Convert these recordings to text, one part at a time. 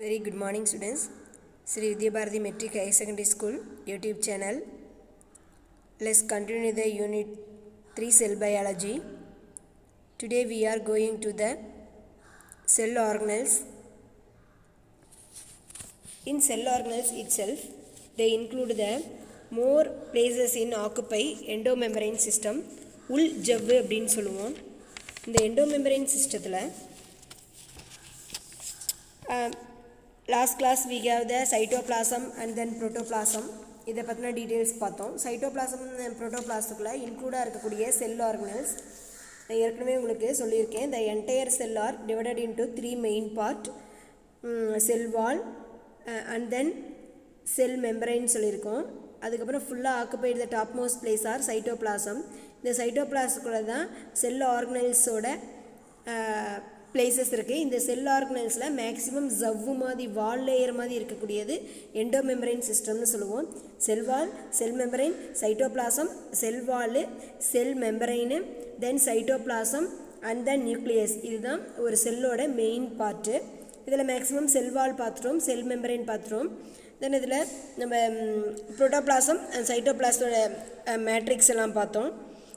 Very good morning students. Sri Vidya Bharati Metric High Secondary School YouTube channel. Let's continue the unit 3 cell biology. Today we are going to the cell organelles. In cell organelles itself, they include the more places in occupy endomembrane system. உள் ஜவ்வு அப்படின்னு சொல்லுவோம். இந்த endomembrane systemத்தில் last class we gave the cytoplasm and then protoplasm. இதை பற்றின details பார்த்தோம். Cytoplasm ப்ரோட்டோபிளாஸுக்குள்ளே இன்க்ளூடாக இருக்கக்கூடிய செல் organelles நான் ஏற்கனவே உங்களுக்கு சொல்லியிருக்கேன். the entire cell are divided into 3 main part, cell wall and then cell membrane சொல்லியிருக்கோம். அதுக்கப்புறம் ஃபுல்லாக occupied the top most place are cytoplasm. இந்த சைட்டோபிளாஸுக்குள்ளே தான் செல் ஆர்கனல்ஸோட பிளேசஸ் இருக்குது. இந்த செல் ஆர்கனல்ஸில் மேக்ஸிமம் ஜவ்வு மாதிரி வால் லேயர் மாதிரி இருக்கக்கூடியது எண்டோமெம்பரைன் சிஸ்டம்னு சொல்லுவோம். Cell wall, cell membrane, cytoplasm, cell wall, cell membrane, then cytoplasm and then nucleus. இதுதான் ஒரு செல்லோட மெயின் பார்ட்டு. இதில் மேக்ஸிமம் செல் வால் பார்த்துட்டோம், செல் மெம்பரைன் பார்த்துட்டோம். தென் இதில் நம்ம புரோட்டோபிளாசம் அண்ட் சைட்டோபிளாஸோட மேட்ரிக்ஸ் எல்லாம் பார்த்தோம்.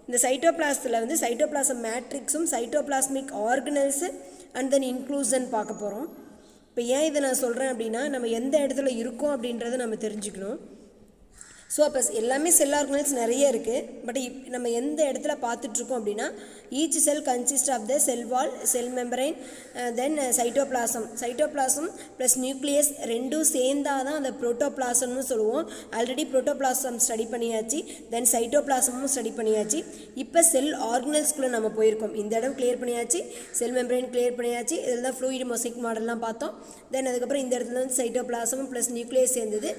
இந்த சைட்டோபிளாஸில் வந்து சைட்டோபிளாசம் மேட்ரிக்ஸும் cytoplasmic organelles and then inclusion பார்க்க போகிறோம். இப்போ ஏன் இதை நான் சொல்கிறேன் அப்படின்னா, நம்ம எந்த இடத்துல இருக்கோம் அப்படின்றத நம்ம தெரிஞ்சுக்கணும். ஸோ அப்போ எல்லாமே செல் ஆர்கனல்ஸ் நிறைய இருக்குது. பட் நம்ம எந்த இடத்துல பார்த்துட்ருக்கோம் அப்படின்னா, each cell consist of the cell wall, cell membrane, then cytoplasm plus nucleus ரெண்டும் சேர்ந்தால் தான் அந்த புரோட்டோபிளாசம்னு சொல்லுவோம். ஆல்ரெடி புரோட்டோபிளாசம் ஸ்டடி பண்ணியாச்சு, தென் சைட்டோபிளாசமும் ஸ்டடி பண்ணியாச்சு. இப்போ செல் ஆர்கனல்ஸ்குள்ளே நம்ம போயிருக்கோம். இந்த இடம் கிளியர் பண்ணியாச்சு, செல் மெம்பரைன் கிளியர் பண்ணியாச்சு. இதில் தான் ஃப்ளூயிட் மொசைக் மாடல்லாம் பார்த்தோம். தென் அதுக்கப்புறம் இந்த இடத்துல வந்து சைட்டோபிளாசமும் ப்ளஸ் நியூக்ளியஸ் சேர்ந்தது.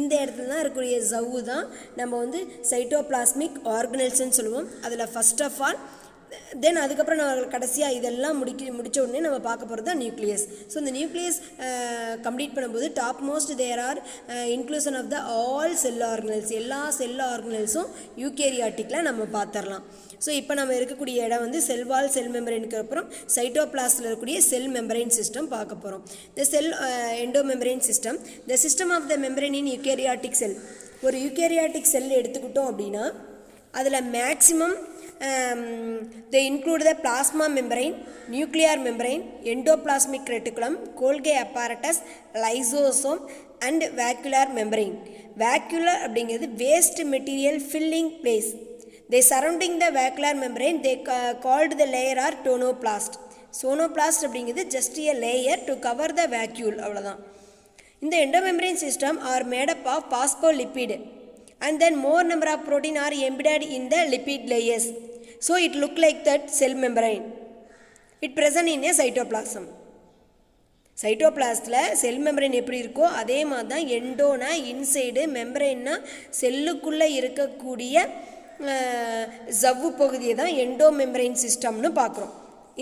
இந்த இடத்துல தான் இருக்கக்கூடிய ஜவ்வு தான் நம்ம வந்து சைட்டோபிளாஸ்மிக் ஆர்கனல்ஸ்ன்னு சொல்லுவோம். அதில் ஃபர்ஸ்ட் ஆஃப் ஆல் தென் அதுக்கப்புறம் நம்ம கடைசியாக இதெல்லாம் முடித்த உடனே நம்ம பார்க்க போகிறது தான் நியூக்ளியஸ். ஸோ இந்த நியூக்ளியஸ் கம்ப்ளீட் பண்ணும்போது top most there are inclusion of the all cell organelles. எல்லா செல் ஆர்கனல்ஸும் யூகேரியாட்டிக்கில் நம்ம பார்த்துடலாம். ஸோ இப்போ நம்ம இருக்கக்கூடிய இடம் வந்து செல் வால், செல் மெம்பரைனுக்கு அப்புறம் சைட்டோபிளாஸில் இருக்கக்கூடிய செல் மெம்பரைன் சிஸ்டம் பார்க்க போகிறோம். The cell endomembrane system, the system of the membrane in eukaryotic cell. ஒரு யூகேரியாட்டிக் செல் எடுத்துக்கிட்டோம் அப்படின்னா அதில் maximum they include the plasma membrane, nuclear membrane, endoplasmic reticulum, Golgi apparatus, lysosome and vacuolar membrane. Vacuolar அப்படிங்கிறது waste material filling place. They surrounding the vacuolar membrane they called the layer are tonoplast. Sonoplast அப்படிங்கிறது just a layer to cover the vacuole, அவ்வளோதான். இந்த endomembrane system are made up of phospholipid and then more number of protein are embedded in the lipid layers. So it look like that cell membrane. It present in a cytoplasm. சைட்டோபிளாஸில் cell membrane எப்படி இருக்கோ அதே மாதிரி தான் எண்டோனா inside, மெம்பரைன்னா செல்லுக்குள்ளே இருக்கக்கூடிய ஜவ்வு பகுதியை தான் எண்டோமெம்பரைன் சிஸ்டம்னு பார்க்குறோம்.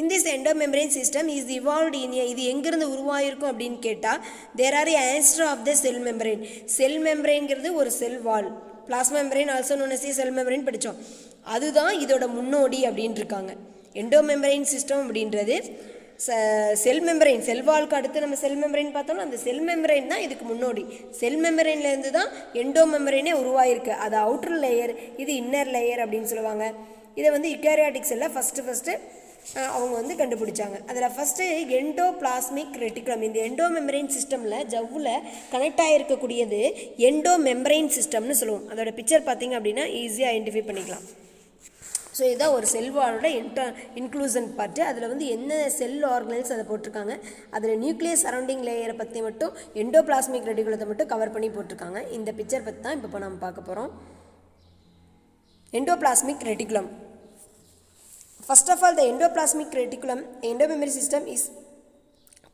இந்த endomembrane system is evolved in இது எங்கேருந்து உருவாயிருக்கும் அப்படின்னு கேட்டால் there are answer of the cell membrane. Cell மெம்பரைன்கிறது ஒரு cell wall, plasma membrane also known as cell membrane படித்தோம். அதுதான் இதோட முன்னோடி அப்படின்ட்டு இருக்காங்க. எண்டோமெம்பரைன் சிஸ்டம் அப்படின்றது செல் மெம்பரைன், செல் வால்க்கு அடுத்து நம்ம செல் மெம்பரைன் பார்த்தோம்னா அந்த செல் மெம்பரைன் தான் இதுக்கு முன்னோடி. செல் மெம்பரைன்லேருந்து தான் எண்டோமெம்பரைனே உருவாயிருக்கு. அது அவுட்டர் லேயர், இது இன்னர் லேயர் அப்படின்னு சொல்லுவாங்க. இதை வந்து யூகேரியாட்டிக் செல்லை ஃபஸ்ட்டு அவங்க வந்து கண்டுபிடிச்சாங்க. அதில் ஃபஸ்ட்டு எண்டோபிளாஸ்மிக் ரெட்டிகுலம். இந்த எண்டோமெம்பரைன் சிஸ்டமில் ஜவ்வில் கனெக்ட் ஆகிருக்கக்கூடியது எண்டோமெம்பரைன் சிஸ்டம்னு சொல்லுவோம். அதோட பிக்சர் பார்த்திங்க அப்படின்னா ஈஸியாக ஐடென்டிஃபை பண்ணிக்கலாம். ஸோ இதுதான் ஒரு செல்வாலோட இன்க்ளூஷன் பார்ட்டு. அதில் வந்து என்ன செல் ஆர்கனல்ஸ் அதை போட்டிருக்காங்க. அதில் நியூக்ளியஸ் சரௌண்டிங் லேயரை பற்றி மட்டும் எண்டோபிளாஸ்மிக் ரெட்டிகுலத்தை மட்டும் கவர் பண்ணி போட்டிருக்காங்க. இந்த பிக்சர் பற்றி தான் இப்போ நம்ம பார்க்க போகிறோம். Endoplasmic reticulum. First of all, the endoplasmic reticulum, endomembrane system is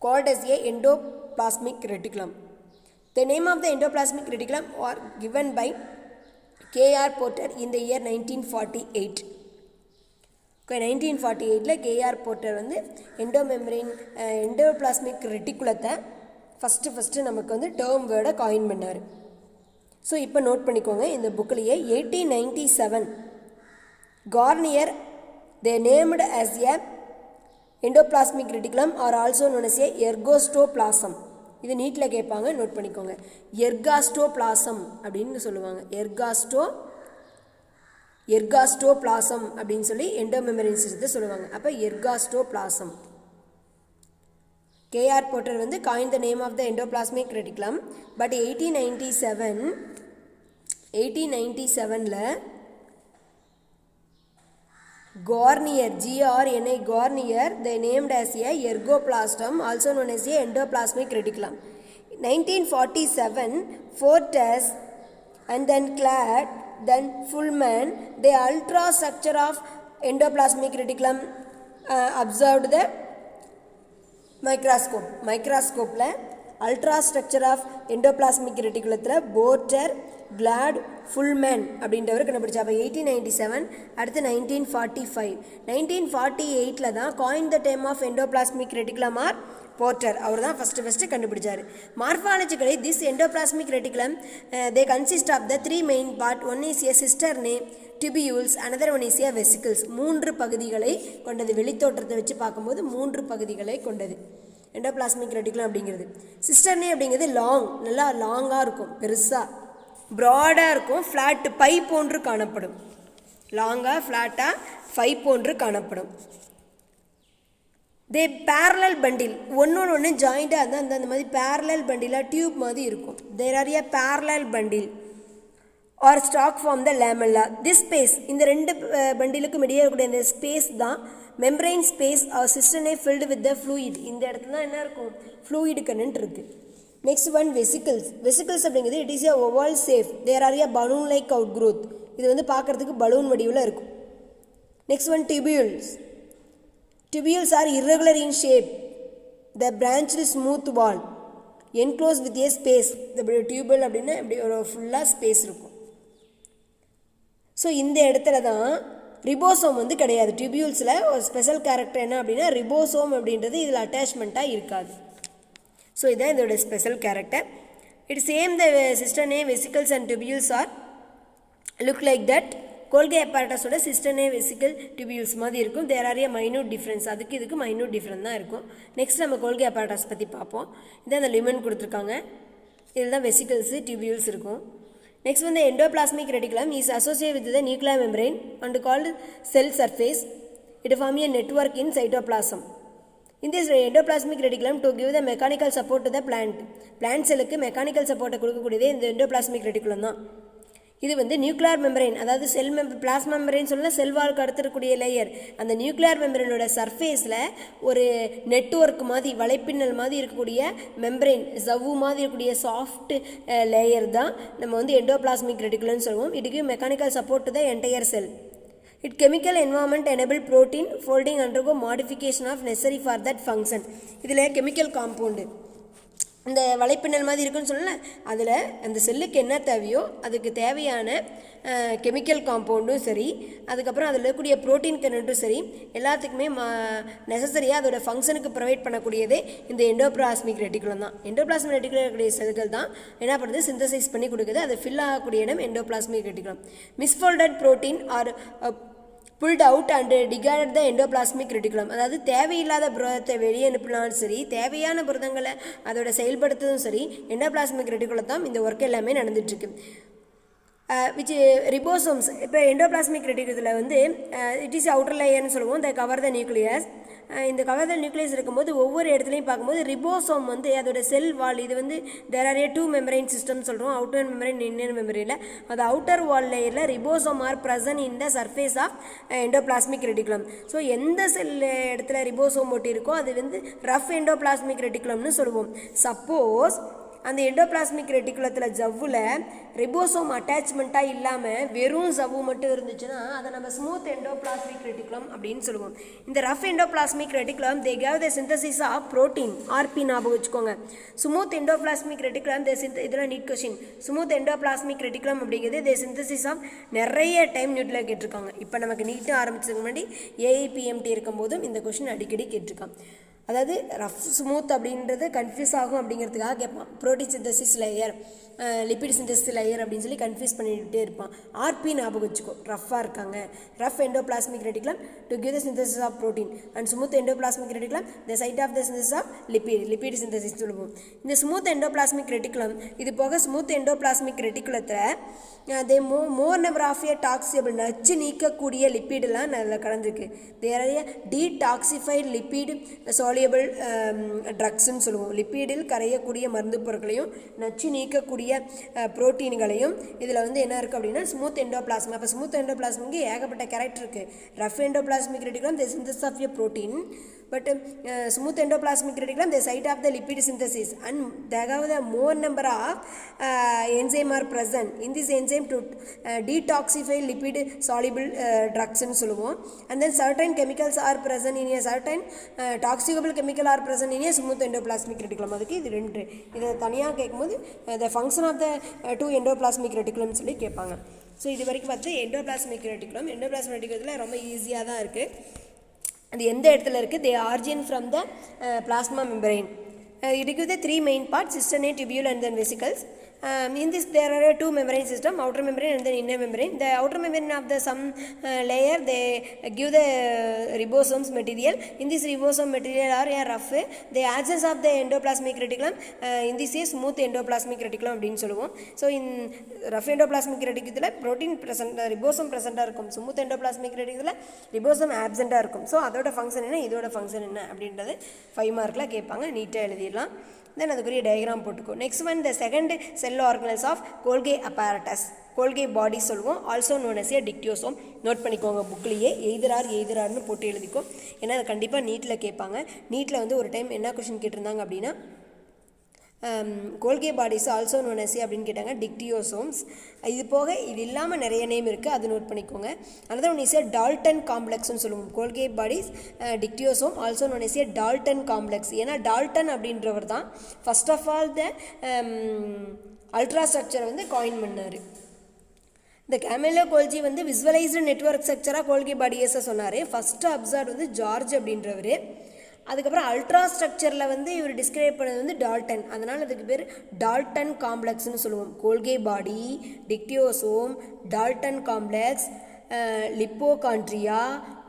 called as a endoplasmic reticulum. The name of the endoplasmic reticulum was given by K.R. Porter in the year 1948. 1948 K.R. Porter வந்து endoplasmic reticulத்தை first நமக்கு வந்து term வேர்டை coin பண்ணார். So இப்போ note பண்ணிக்கோங்க, இந்த புக்கிலேயே 1897 Garnier they named as a endoplasmic reticulum are also known as a ergostoplasm. இது நீட்டில் கேட்பாங்க, நோட் பண்ணிக்கோங்க. எர்காஸ்டோபிளாசம் அப்படின்னு சொல்லுவாங்க. எர்காஸ்டோபிளாசம் அப்படின்னு சொல்லி எண்டோமெம்பரேன் சிஸ்டத்தை சொல்லுவாங்க. அப்போ எர்காஸ்டோபிளாசம். கேஆர் போர்ட்டர் வந்து coined the name of the endoplasmic reticulum. But 1897ல Garnier, Garnier, Garnier, they named as a ergoplasm, also known as a endoplasmic reticulum. 1947, Fortes and then Clad, then Fullman, the ultrastructure of endoplasmic reticulum observed the microscope la ultrastructure of endoplasmic reticulum Porter, Glad, Fullman அப்படின்றவர் கண்டுபிடிச்சா. அப்போ 1897, அடுத்து 1948ல தான் coined the term of endoplasmic reticulum or Porter அவர் தான் first கண்டுபிடிச்சார். Morphologically this endoplasmic reticulum they consist of the 3 main part. One is a cisternae, tubules, another one is a vesicles. 3 பகுதிகளை கொண்டது. வெளித்தோற்றத்தை வச்சு பார்க்கும்போது 3 பகுதிகளை கொண்டது எண்டோபிளாஸ்மிக் ரெட்டிகுலம் அப்படிங்கிறது. சிஸ்டர்னே அப்படிங்கிறது லாங், நல்லா லாங்காக இருக்கும், பெருசாக ப்ராடாக இருக்கும், ஃப்ளாட்டு பை போன்று காணப்படும். லாங்காக ஃப்ளாட்டாக பை போன்று காணப்படும். தே பேரலல் பண்டில், ஒன்று ஜாயிண்டாக இருந்தால் அந்த மாதிரி பேரலல் பண்டிலாக டியூப் மாதிரி இருக்கும். There are a parallel bundle or stack form the lamella. This space, இந்த 2 பண்டிலுக்கும் இடையே இருக்கக்கூடிய இந்த ஸ்பேஸ் தான் membrane space or cisternae filled with the fluid. இந்த இடத்துல தான் என்ன இருக்கும், ஃப்ளூயிட் கண்டென்ட் இருக்குது. Next one vesicles. வெசிக்கிள்ஸ் அப்படிங்கிறது it is a oval shape. There are a balloon like out growth. இது வந்து பார்க்குறதுக்கு பலூன் வடிவில் இருக்கும். Next one tubules. Tubules are irregular in shape. The branched smooth wall enclosed with a space. The tubule அப்படின்னா இப்படி ஒரு ஃபுல்லாக space இருக்கும். ஸோ இந்த இடத்துல தான் ரிபோசோம் வந்து கிடையாது. டியூபியூல்ஸில் ஒரு ஸ்பெஷல் கேரக்டர் என்ன அப்படின்னா ரிபோசோம் அப்படின்றது இதில் அட்டாச்மெண்ட்டாக இருக்காது. ஸோ இதுதான் இதோட special character. It same the cisternae vesicles and tubules are look like that. Golgi அப்பaratusோட சிஸ்டர்னே வெசிக்கல் டியூபியூல்ஸ் மாதிரி இருக்கும். There are a minute difference. அதுக்கு இதுக்கு மைன்யூட் டிஃப்ரென்ஸ் தான் இருக்கும். நெக்ஸ்ட் நம்ம கோல்கே apparatus பற்றி பார்ப்போம். இதான் அந்த லிமன் கொடுத்துருக்காங்க. இதில் தான் வெசிக்கல்ஸு டியூபியூல்ஸ் இருக்கும். நெக்ஸ்ட் வந்து endoplasmic reticulum is associate with the nuclear membrane and called cell surface. It form a network in cytoplasm. In this endoplasmic reticulum to give the mechanical support to the plant. Plant செல்லுக்கு mechanical சப்போர்ட்டை கொடுக்கக்கூடியதே இந்த endoplasmic reticulum தான். இது வந்து nuclear membrane, அதாவது செல் plasma membrane சொல்லலாம், செல்வாளுக்கு அடுத்திருக்கக்கூடிய layer. அந்த nuclear மெம்பரைனோட சர்ஃபேஸில் ஒரு நெட்வொர்க் மாதிரி, வலைப்பின்னல் மாதிரி இருக்கக்கூடிய மெம்பரைன், ஜவ்வு மாதிரி இருக்கக்கூடிய சாஃப்ட் லேயர் தான் நம்ம வந்து எண்டோபிளாஸ்மிக் ரெட்டிகுலம்னு சொல்லுவோம். இதுக்கு mechanical support to the entire sell. Its chemical environment enable protein folding undergo modification of necessary for that function. இதில் கெமிக்கல் காம்பவுண்டு இந்த வலைப்பின்னல் மாதிரி இருக்குன்னு சொல்லல, அதில் அந்த செல்லுக்கு என்ன தேவையோ அதுக்கு தேவையான கெமிக்கல் காம்பவுண்டும் சரி, அதுக்கப்புறம் அதில் இருக்கக்கூடிய ப்ரோட்டீன் கண்டென்ட்டும் சரி, எல்லாத்துக்குமே நெசசரியாக அதோட ஃபங்க்ஷனுக்கு ப்ரொவைட் பண்ணக்கூடியதே இந்த எண்டோபிளாஸ்மிக் ரெட்டிகுலம் தான். எண்டோபிளாஸ்மிக் ரெட்டிகுலம் இருக்கக்கூடிய செல்கள் தான் என்ன பண்ணுறது, சிந்தசைஸ் பண்ணி கொடுக்குது. அதை ஃபில் ஆகக்கூடிய இடம் endoplasmic reticulum. Misfolded protein are pulled out and discarded the endoplasmic reticulum. அதாவது தேவையில்லாத புரதத்தை வெளியே அனுப்பினாலும் சரி, தேவையான புரதங்களை அதோட செயல்படுத்துறதும் சரி, எண்டோபிளாஸ்மிக் ரெட்டிகுலம் தான் இந்த ஒர்க் எல்லாமே நடந்துட்டுருக்கு. Which ribosomes. இப்போ எண்டோபிளாஸ்மிக் ரெட்டிகுலத்தில் வந்து இட் இஸ் அவுட்டர் லேயர்னு சொல்லுவோம். The cover the nucleus. இந்த கவர் த நியூக்ளியஸ் இருக்கும்போது ஒவ்வொரு இடத்துலையும் பார்க்கும்போது ரிபோசோம் வந்து அதோட செல் வால், இது வந்து there are a 2 membrane system சொல்கிறோம், அவுட்டர் மெம்பரைன், இன்னர் மெம்பரைனில். அது அவுட்டர் வால் லேயரில் ribosome are present in the surface of endoplasmic reticulum. So எந்த செல் இடத்துல ரிபோசோம் ஒட்டி இருக்கோ அது வந்து ரஃப் எண்டோபிளாஸ்மிக் ரெட்டிகுலம்னு சொல்லுவோம். சப்போஸ் அந்த எண்டோபிளாஸ்மிக் ரெட்டிகுலத்தில் ஜவ்வில் ரிபோசோம் அட்டாச்மெண்ட்டாக இல்லாமல் வெறும் ஜவ்வு மட்டும் இருந்துச்சுன்னா அதை நம்ம ஸ்மூத் எண்டோபிளாஸ்மிக் ரெட்டிகுலம் அப்படின்னு சொல்லுவோம். இந்த rough endoplasmic reticulum they gave the synthesis of protein, ஆர்பி ஞாபகம் வச்சுக்கோங்க. ஸ்மூத் எண்டோபிளாஸ்மிக் ரெட்டிகுலம் இதெல்லாம் NEET question. Smooth endoplasmic reticulum அப்படிங்கிறது தே சிந்தசிஸ் ஆஃப் நிறைய டைம் நியூட்டில் கேட்டிருக்காங்க. இப்போ நமக்கு நீட்டும் ஆரம்பிச்சதுக்கு முன்னாடி ஏஐபிஎம்டி இருக்கும்போதும் இந்த கொஸ்டின் அடிக்கடி கேட்டிருக்காங்க. அதாவது ரஃப் ஸ்மூத் அப்படின்றது கன்ஃபியூஸ் ஆகும் அப்படிங்கிறதுக்காக கேட்பான். Protein synthesis layer, lipid synthesis layer அப்படின்னு சொல்லி கன்ஃபியூஸ் பண்ணிகிட்டே இருப்பான். ஆர்பி ஞாபகம் வச்சுக்கோ, ரஃப்பாக இருக்காங்க. Rough endoplasmic reticulum to give the synthesis of protein and smooth endoplasmic reticulum the site of the synthesis of lipid synthesis சொல்லுவோம். இந்த ஸ்மூத் எண்டோபிளாஸ்மிக் ரெட்டிகுலம் இது போக ஸ்மூத் எண்டோபிளாஸ்மிக் ரெட்டிகுலத்தில் they more number of a டாக்ஸிபிள் நச்சு நீக்கக்கூடிய லிப்பிடெல்லாம் அதில் கலந்துருக்கு. தேர் ஆர் டீடாக்சிஃபைடு லிப்பிட் சாலியபிள் ட்ரக்ஸ்ன்னு சொல்லுவோம். லிப்பிடில் கரையக்கூடிய மருந்து பொருட்களையும் நச்சு நீக்கக்கூடிய புரோட்டீன்களையும் இதில் வந்து என்ன இருக்குது அப்படின்னா ஸ்மூத் எண்டோபிளாஸ்ம். அப்போ ஸ்மூத் எண்டோபிளாஸ்முக்கு ஏகப்பட்ட கேரக்டர் இருக்குது. Rough endoplasmic reticulum the synthesis of a protein, but smooth endoplasmic reticulum the site of the lipid synthesis, and they have the more number of enzyme are present in this enzyme to detoxify lipid soluble drugs ன்னு சொல்லுவோம். And then certain chemicals are present in a certain toxicable chemical are present in a smooth endoplasmic reticulum. அதுக்கு இது ரெண்டு, இதை தனியாக கேட்கும்போது the function of the two endoplasmic reticulum சொல்லி கேட்பாங்க. ஸோ இது வரைக்கும் பார்த்து எண்டோபிளாஸ்மிக் ரெட்டிகுலம். எண்டோபிளாஸ்மிக் ரெட்டிகுலத்தில் ரொம்ப ஈஸியாக தான் இருக்குது. அது எந்த இடத்துல இருக்குது? They origin from the plasma membrane. It gives the three main parts, cisternate, tubule and then vesicles. In this there are two membrane system, outer membrane and then inner membrane. The outer membrane of the some layer they give the ribosomes material. In this ribosome material are a rough. The absence of the endoplasmic reticulum, in this is smooth endoplasmic reticulum அப்படின்னு சொல்லுவோம். So in rough endoplasmic reticulum protein present, ribosome present இருக்கும். smooth endoplasmic reticulum ribosome absent இருக்கும். So அதோட function என்ன, இதோட function என்ன அப்படின்றது 5 மார்க்கில் கேட்பாங்க. நீட்டாக எழுதிடலாம். தென் அதுக்குரிய டயக்ராம் போட்டுக்கோ. Next one the second cell organelles of Golgi apparatus, Golgi body சொல்லுவோம். Also known as a dictyosome. Note பண்ணிக்கோங்க, புக்லேயே எய்தரார்னு போட்டு எழுதிக்கோ. ஏன்னா அது கண்டிப்பாக நீட்டில் கேட்பாங்க. நீட்டில் வந்து ஒரு டைம் என்ன கொஷின் கேட்டிருந்தாங்க அப்படின்னா Golgi bodies also known as அப்படின்னு கேட்டாங்க, டிக்டியோசோம்ஸ். இது போக இது இல்லாமல் நிறைய நேம் இருக்குது, அது நோட் பண்ணிக்கோங்க. Another one is a Dalton காம்ப்ளெக்ஸ்னு சொல்லுவோம். Golgi bodies dictyosome also known as a Dalton complex. ஏன்னா டால்டன் அப்படின்றவர் தான் first of all the ultra ஸ்ட்ரக்சரை வந்து காயின் பண்ணார். இந்த கேமெலோ கோல்ஜி வந்து விசுவலைஸ்டு நெட்வொர்க் ஸ்ட்ரக்சராக கோல்கே பாடியஸை சொன்னார். ஃபஸ்ட்டு அப்சர்வ் வந்து ஜார்ஜ் அப்படின்றவர். அதுக்கப்புறம் அல்ட்ரா ஸ்ட்ரக்சரில் வந்து இவர் டிஸ்கிரைப் பண்ணது வந்து டால்டன். அதனால் அதுக்கு பேர் டால்டன் காம்ப்ளெக்ஸ்னு சொல்லுவோம். Golgi body, dictyosome, Dalton complex, lipochondria,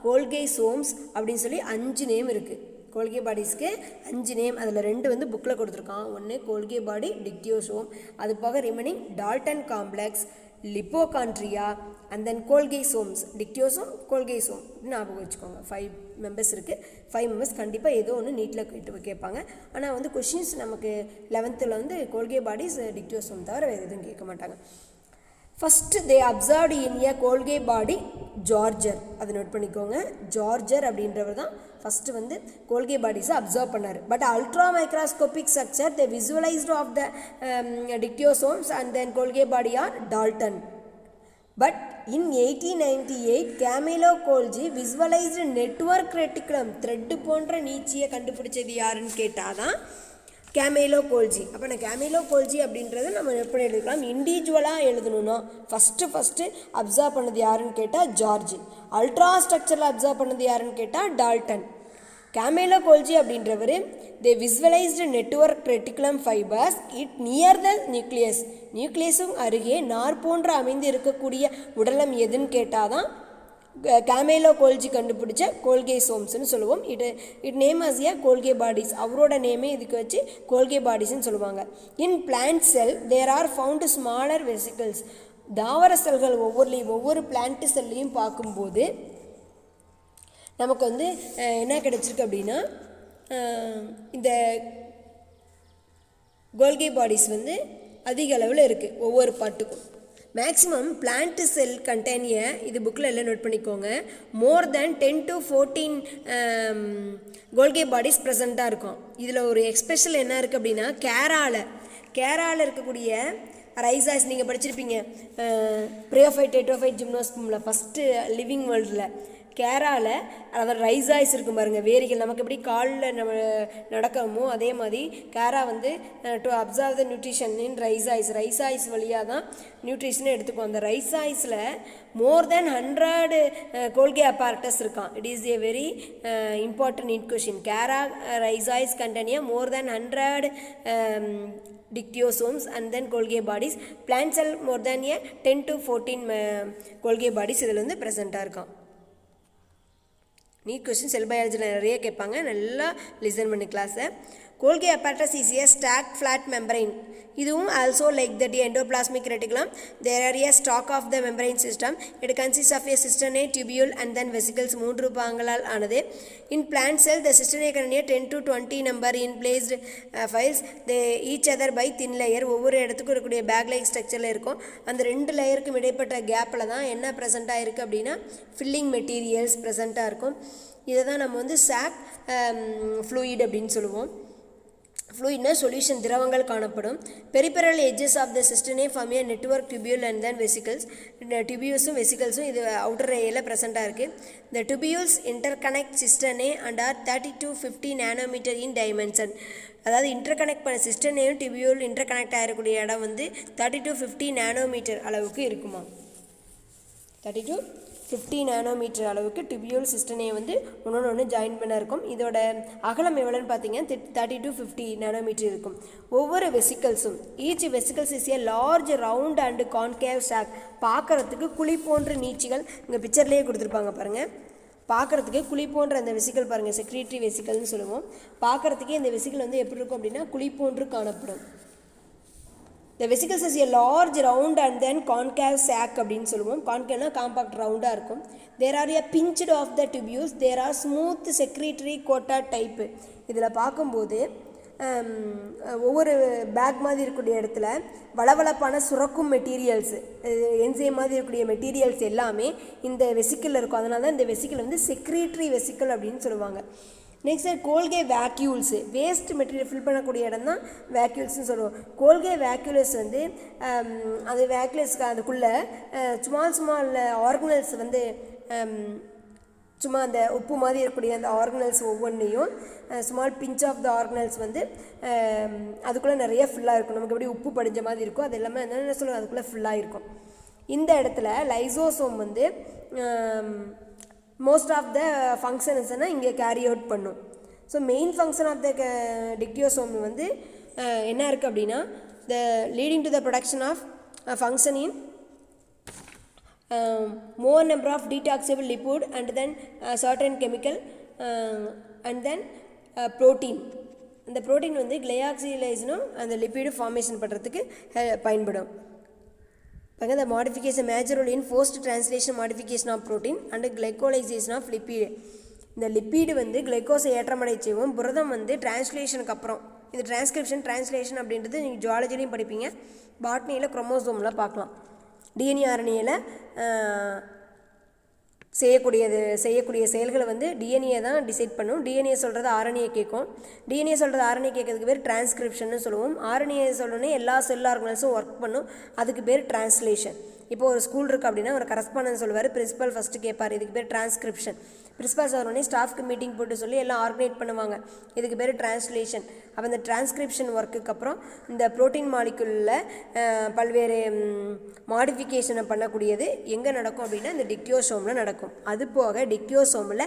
Golgisomes அப்படின்னு சொல்லி 5 நேம் இருக்குது. கோல்கே பாடிஸ்க்கு 5 நேம். அதில் 2 வந்து புக்கில் கொடுத்துருக்கான். ஒன்று கோல்கே பாடி, டிக்டியோசோம், அது போக remaining Dalton complex, lipochondria and then Golgisomes, dictyosome, Golgisome ஞாபகம் வச்சுக்கோங்க. 5 மெம்பர்ஸ் இருக்குது. 5 மெம்பர்ஸ் கண்டிப்பாக ஏதோ ஒன்று நீட்டில் கேட்பாங்க. ஆனால் வந்து கொஷின்ஸ் நமக்கு 11th வந்து கோல்கே பாடிஸ், டிக்டியோசோம் தவிர வேறு எதுவும் கேட்க மாட்டாங்க. First they observed in a Golgi body George, அதை நோட் பண்ணிக்கோங்க. ஜார்ஜர் அப்படின்றவர் தான் ஃபஸ்ட்டு வந்து கோல்கே பாடிஸை அப்சர்வ் பண்ணார். But ultra microscopic structure the visualised of the dictyosomes and then Golgi body are Dalton. But in 1898 Camillo Golgi visualised network reticulum, thread போன்ற நீச்சியை கண்டுபிடிச்சது யாருன்னு கேட்டால் தான் கேமெலோ கோல்ஜி. அப்போ நான் கேமெலோ கோல்ஜி அப்படின்றத நம்ம எப்படி எழுதிக்கலாம், இண்டிவிஜுவலாக எழுதணும்னா ஃபஸ்ட்டு அப்சர்வ் பண்ணது யாருன்னு கேட்டால் ஜார்ஜ். அல்ட்ரா ஸ்ட்ரக்சரில் அப்சர்வ் பண்ணது யாருன்னு கேட்டால் டால்டன். கேமெலோ கோல்ஜி அப்படின்றவர் they visualised network reticulum fibres it near the nucleus, நியூக்ளியஸும் அருகே நார் போன்று அமைந்து இருக்கக்கூடிய உடலம் எதுன்னு கேட்டால் தான் கேமெலோ கோல்ஜி கண்டுபிடிச்ச கோல்கேசோம்ஸ்னு சொல்லுவோம். It name as a Golgi bodies. அவரோட நேமே இதுக்கு வச்சு கோல்கே பாடிஸ்ன்னு சொல்லுவாங்க. In plant cell there are found smaller vesicles. தாவர செல்கள் ஒவ்வொரு பிளான்ட் செல்லையும் பார்க்கும்போது நமக்கு வந்து என்ன கிடைச்சிருக்கு அப்படின்னா இந்த கோல்கே பாடிஸ் வந்து அதிக அளவில் இருக்குது ஒவ்வொரு பாட்டுக்கும். மேக்ஸிமம் பிளான்ட் செல் கண்டெய்னிய, இது புக்கில் எல்லாம் நோட் பண்ணிக்கோங்க, மோர் தேன் 10 to 14 கோல்கே பாடிஸ் ப்ரெசண்ட்டாக இருக்கும். இதில் ஒரு எக்ஸ்பெஷல் என்ன இருக்குது அப்படின்னா கேராவில் இருக்கக்கூடிய ரைசாஸ் நீங்கள் படிச்சிருப்பீங்க, ப்ரியோஃபைட், டெட்ரோஃபைட், ஜிம்னோஸ்பம்ல ஃபஸ்ட்டு லிவிங் வேர்ல்டில் கேராவில் அதாவது ரைசாய்ஸ் இருக்கும் பாருங்கள், வேரிகள் நமக்கு எப்படி காலில் நம்ம நடக்கமோ அதே மாதிரி கேரா வந்து to observe the nutrition in rhizoids வழியாக தான் நியூட்ரிஷனை எடுத்துக்கும். அந்த ரைசாய்ஸில் மோர் தென் 100 கோல்கே apparatus இருக்கான். It is a very important in question. Chara rhizoids contain more than 100 dictyosomes and then Golgi bodies. Plant cell more than a 10 to 14 Golgi bodies இதில் வந்து ப்ரெசண்ட்டாக இருக்கான். நீட் கொஸ்டின் செல் பயாலஜியில் நிறைய கேட்பாங்க, நல்லா listen பண்ணி கிளாஸை. Golgi apparatus is a stacked flat membrane. இதுவும் also like the endoplasmic reticulum, there are a stalk of the membrane system. It consists of a cistern, tubule and then vesicles. 3 பாகங்களால் ஆனது. In plant cell, the cistern contain 10 to 20 number in placed files. They each other by thin layer. ஒவ்வொரு இடத்துக்கும் இருக்கக்கூடிய back like ஸ்ட்ரக்சரில் இருக்கும். அந்த 2 லேயருக்கும் இடைப்பட்ட கேப்பில் தான் என்ன ப்ரெசென்ட்டாக இருக்குது அப்படின்னா ஃபில்லிங் மெட்டீரியல்ஸ் ப்ரெசென்ட்டாக இருக்கும். இதை தான் நம்ம வந்து சாக் ஃப்ளூயிட் அப்படின்னு சொல்லுவோம். ஃப்ளூயிட்னா சொல்யூஷன் திரவங்கள் காணப்படும். Peripheral edges of the cisternae form a network tubule and then vesicles. டியூபியூஸும் வெசிக்கல்ஸும் இது அவுட்டர் ஏரியாவில் ப்ரெசென்ட்டாக இருக்குது. The tubules interconnect cisternae and are 30 to 50 nanometre in dimension. அதாவது இன்டர்கனெக்ட் பண்ண சிஸ்டனையும் டியூபியூல் இன்டர்கனெக்ட் ஆகக்கூடிய இடம் வந்து 30 to 50 நானோமீட்டர் அளவுக்கு இருக்குமா. 30 to 50 நானோமீட்டர் அளவுக்கு டியூபியூல் சிஸ்டனை வந்து ஒன்று ஜாயின் பண்ண இருக்கும். இதோட அகலம் எவ்வளோன்னு பார்த்தீங்கன்னா 30 to 50 நானோமீட்டர் இருக்கும். ஒவ்வொரு வெசிக்கல்ஸும் each vesicles is a large round and concave sac. பார்க்குறதுக்கு குழி போன்ற நீட்சிகள் இங்கே பிக்சர்லேயே கொடுத்துருப்பாங்க பாருங்கள். பார்க்குறதுக்கு குழி போன்ற அந்த வெசிக்கல் பாருங்கள், செக்ரீட்டரி வெசிக்கல்னு சொல்லுவோம். பார்க்குறதுக்கே இந்த வெசிக்கல் வந்து எப்படி இருக்கும் அப்படின்னா குழி போன்று காணப்படும். The vesicles is a large round and then concave sac அப்படின்னு சொல்லுவோம். கான்கேவ்னா காம்பாக்ட் ரவுண்டாக இருக்கும். There are a pinched of the tubules. There are smooth secretory quota type. இதில் பார்க்கும்போது ஒவ்வொரு பேக் மாதிரி இருக்கக்கூடிய இடத்துல வளவளப்பான சுரக்கும் மெட்டீரியல்ஸ், என்சைம் மாதிரி இருக்கக்கூடிய மெட்டீரியல்ஸ் எல்லாமே இந்த வெசிக்கிளில் இருக்கும். அதனால தான் இந்த வெசிக்கிள் வந்து செக்ரீட்டரி வெசிக்கிள் அப்படின்னு சொல்லுவாங்க. Next Golgi vacuoles, waste material fill பண்ணக்கூடிய இடம் தான் வேக்யூல்ஸ்னு சொல்லுவோம். கோல்கே வேக்யூலஸ் வந்து அந்த வேக்யூலஸ்க்கு அதுக்குள்ளே ஸ்மால் ஆர்கனல்ஸ் வந்து சும்மா அந்த உப்பு மாதிரி இருக்கக்கூடிய அந்த ஆர்கனல்ஸ் ஒவ்வொன்றையும் small pinch off the organelles வந்து அதுக்குள்ளே நிறைய ஃபுல்லாக இருக்கும். நமக்கு எப்படி உப்பு படிஞ்ச மாதிரி இருக்கும், அது எல்லாமே என்ன சொல்லுவோம் அதுக்குள்ளே ஃபுல்லாக இருக்கும். இந்த இடத்துல லைசோசோம் வந்து மோஸ்ட் ஆஃப் த ஃபங்க்ஷன்ஸ்னால் இங்கே கேரி அவுட் பண்ணும். So main function of the dictyosome வந்து என்ன இருக்குது அப்படின்னா the leading to the production of function in more number of detoxable lipid and then certain chemical and then protein. அந்த protein வந்து கிளையாக்சிலைஸ்னும் அந்த லிப்பிடு ஃபார்மேஷன் பண்ணுறதுக்கு பயன்படும். The modification major role in forced translation modification of protein and glycolization of lipid. இந்த lipid வந்து கிளைக்கோஸை ஏற்றமடை செய்வோம். புரதம் வந்து டிரான்ஸ்லேஷனுக்கு அப்புறம் இது டிரான்ஸ்லேஷன் அப்படின்றது நீங்கள் ஜுவாலஜிலையும் படிப்பீங்க, பாட்னியில் குரோமோசோமில் பார்க்கலாம். டிஎன்ஏ ஆர்என்ஏல செய்யக்கூடிய செயல்களை வந்து டிஎன்ஏ தான் டிசைட் பண்ணும். டிஎன்ஏ சொல்கிறது ஆர்என்ஏ கேட்கும். டிஎன்ஏ சொல்கிறது ஆர்என்ஏ கேட்கறதுக்கு பேர் டிரான்ஸ்கிரிப்ஷன்னு சொல்லுவோம். ஆர்என்ஏ சொல்லணுன்னே எல்லா செல் ஆர்கனல்ஸும் ஒர்க் பண்ணும், அதுக்கு பேர் டிரான்ஸ்லேஷன். இப்போ ஒரு ஸ்கூல் இருக்குது அப்படின்னா ஒரு கரஸ்பாண்டன்ட் சொல்லுவார், பிரின்சிபல் ஃபஸ்ட்டு கேட்பார், இதுக்கு பேர் டிரான்ஸ்கிரிப்ஷன். பிரின்சிபல் சார் உடனே ஸ்டாஃப்க்கு மீட்டிங் போட்டு சொல்லி எல்லாம் ஆர்கனைட் பண்ணுவாங்க, இதுக்கு பேர் டிரான்ஸ்லேஷன். அப்போ இந்த டிரான்ஸ்கிரிப்ஷன் ஒர்க்குக்கு அப்புறம் இந்த ப்ரோட்டீன் மாலிகுலில் பல்வேறு மாடிஃபிகேஷனை பண்ணக்கூடியது எங்கே நடக்கும் அப்படின்னா இந்த டிக்டியோசோமில் நடக்கும். அது போக டிக்டியோசோமில்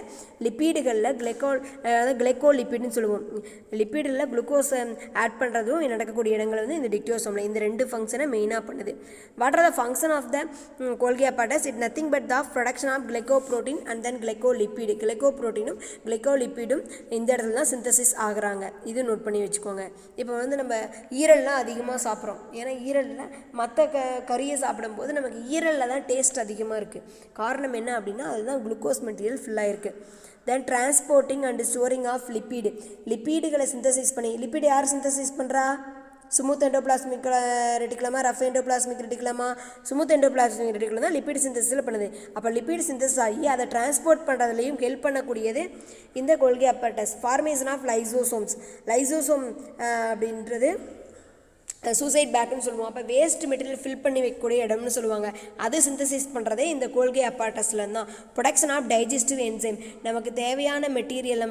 லிப்பீடுகளில் கிளைக்கோலிப்பிட்னு சொல்லுவோம். லிப்பீடில் குளுக்கோஸை ஆட் பண்ணுறதும் நடக்கக்கூடிய இடங்கள் வந்து இந்த டிக்டியோசோமில். இந்த ரெண்டு ஃபங்க்ஷனை மெயினாக பண்ணுது. What are the function of the Golgi apparatus? It nothing but the production of glycoprotein and then glycolipid. கிளைக்கோப்ரோட்டீனும் கிளைக்கோலிப்பிடும் இந்த இடத்துல தான் சிந்தசிஸ் ஆகுறாங்க. இது நோட் பண்ணி வச்சுக்கோங்க. இப்போ வந்து நம்ம ஈரல்லாம் அதிகமாக சாப்பிட்றோம், ஏன்னா ஈரலில் மற்ற கறியை சாப்பிடும்போது நமக்கு ஈரலில் தான் டேஸ்ட் அதிகமாக இருக்குது. காரணம் என்ன அப்படின்னா அதுதான் குளுக்கோஸ் மெட்டீரியல் ஃபுல்லாக இருக்குது. Then transporting and storing of லிப்பீடுகளை சிந்தசிஸ் பண்ணி, லிப்பிடு யார் சிந்தசிஸ் பண்ணுறா? ஸ்மூத் எண்டோபிளாஸ்மிக் ரெட்டிகுலமா, ரஃப் எண்டோபிளாஸ்மிக் ரெட்டிகுலமா? ஸ்மூத் எண்டோபிளாஸ்மிக் ரெட்டிகுலம் தான் லிப்பிட் சிந்தசிஸில் பண்ணுது. அப்போ லிப்பிட் சிந்தசிஸ் ஆகி அதை டிரான்ஸ்போர்ட் பண்ணுறதுலையும் ஹெல்ப் பண்ணக்கூடியது இந்த Golgi apparatus. Formation of lysosomes. Lysosome அப்படின்றது சூசைட் பேக்னு சொல்லுவோம். அப்போ வேஸ்ட் மெட்டீரியல் ஃபில் பண்ணி வைக்கக்கூடிய இடம்னு சொல்லுவாங்க. அது சிந்தசிஸ் பண்ணுறதே இந்த கோல்கி அப்பார்டஸில் தான். ப்ரொடக்ஷன் ஆஃப் டைஜஸ்டிவ் என்சைம், நமக்கு தேவையான மெட்டீரியல்,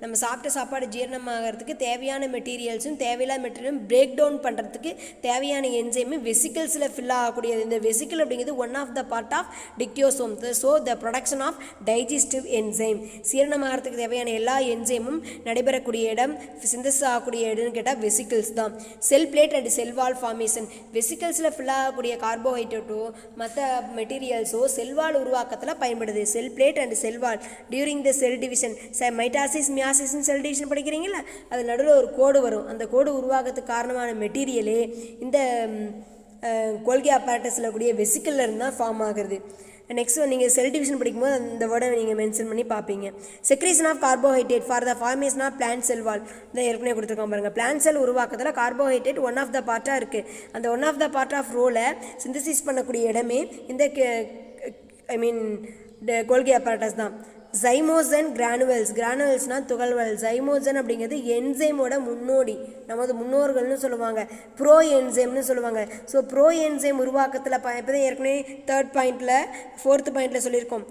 நம்ம சாப்பிட்ட சாப்பாடு ஜீரணமாகிறதுக்கு தேவையான மெட்டீரியல்ஸும் தேவையில்லாத மெட்டீரியலும் பிரேக் டவுன் பண்ணுறதுக்கு தேவையான என்சைமு வெசிக்கல்ஸில் ஃபில் ஆகக்கூடியது. இந்த வெசிக்கல் அப்படிங்கிறது one of the part of dictyosome. So the production of digestive enzyme, சீரணமாகிறதுக்கு தேவையான எல்லா என்சைமும் நடைபெறக்கூடிய இடம், சிந்தசிஸ் ஆகக்கூடிய இடம்னு கேட்டால் வெசிக்கல்ஸ் தான். Cell plate and cell wall formation, வெசிக்கல்ஸில் ஃபில் ஆகக்கூடிய கார்போஹைட்ரேட்டோ மற்ற மெட்டீரியல்ஸோ செல்வால் உருவாக்கத்தில் பயன்படுது. Cell plate and cell wall during the cell division, mitosis மியாசிஸ்ன்னு செல் டிவிஷன் படிக்கிறீங்களா, அது நடுவில் ஒரு கோடு வரும். அந்த கோடு உருவாக்கத்துக்கு காரணமான மெட்டீரியலே இந்த கோல்கி அப்பார்டஸில் கூடிய வெசிக்கல்ல இருந்து தான் ஃபார்ம் ஆகுது. நெக்ஸ்ட் நீங்கள் செல் டிவிஷன் படிக்கும்போது அந்த வேர்டை நீங்கள் மென்ஷன் பண்ணி பார்ப்பீங்க. Secretion of carbohydrate for the formation of plant cell wall, இதை ஏற்கனவே கொடுத்துருக்கோம் பாருங்கள். பிளான்ட் செல் உருவாக்கத்தில் கார்போஹைட்ரேட் ஒன் ஆஃப் த பார்ட்டாக இருக்குது. அந்த one of the part of ரோலை சிந்தசிஸ் பண்ணக்கூடிய இடமே இந்த கோல்கி அப்பார்டஸ் தான். ஜைமோசன் கிரானுவல்ஸ், கிரானுவல்ஸ்னால் துகள்கள். ஜைமோசன் அப்படிங்கிறது என்சைமோட முன்னோடி, நமது முன்னோர்கள்னு சொல்லுவாங்க. ப்ரோ என்சைம்னு சொல்லுவாங்க. ஸோ ப்ரோ என்சைம் உருவாக்கத்தில் இப்போ தான் ஏற்கனவே ஃபோர்த்து பாயிண்டில் சொல்லியிருக்கோம்.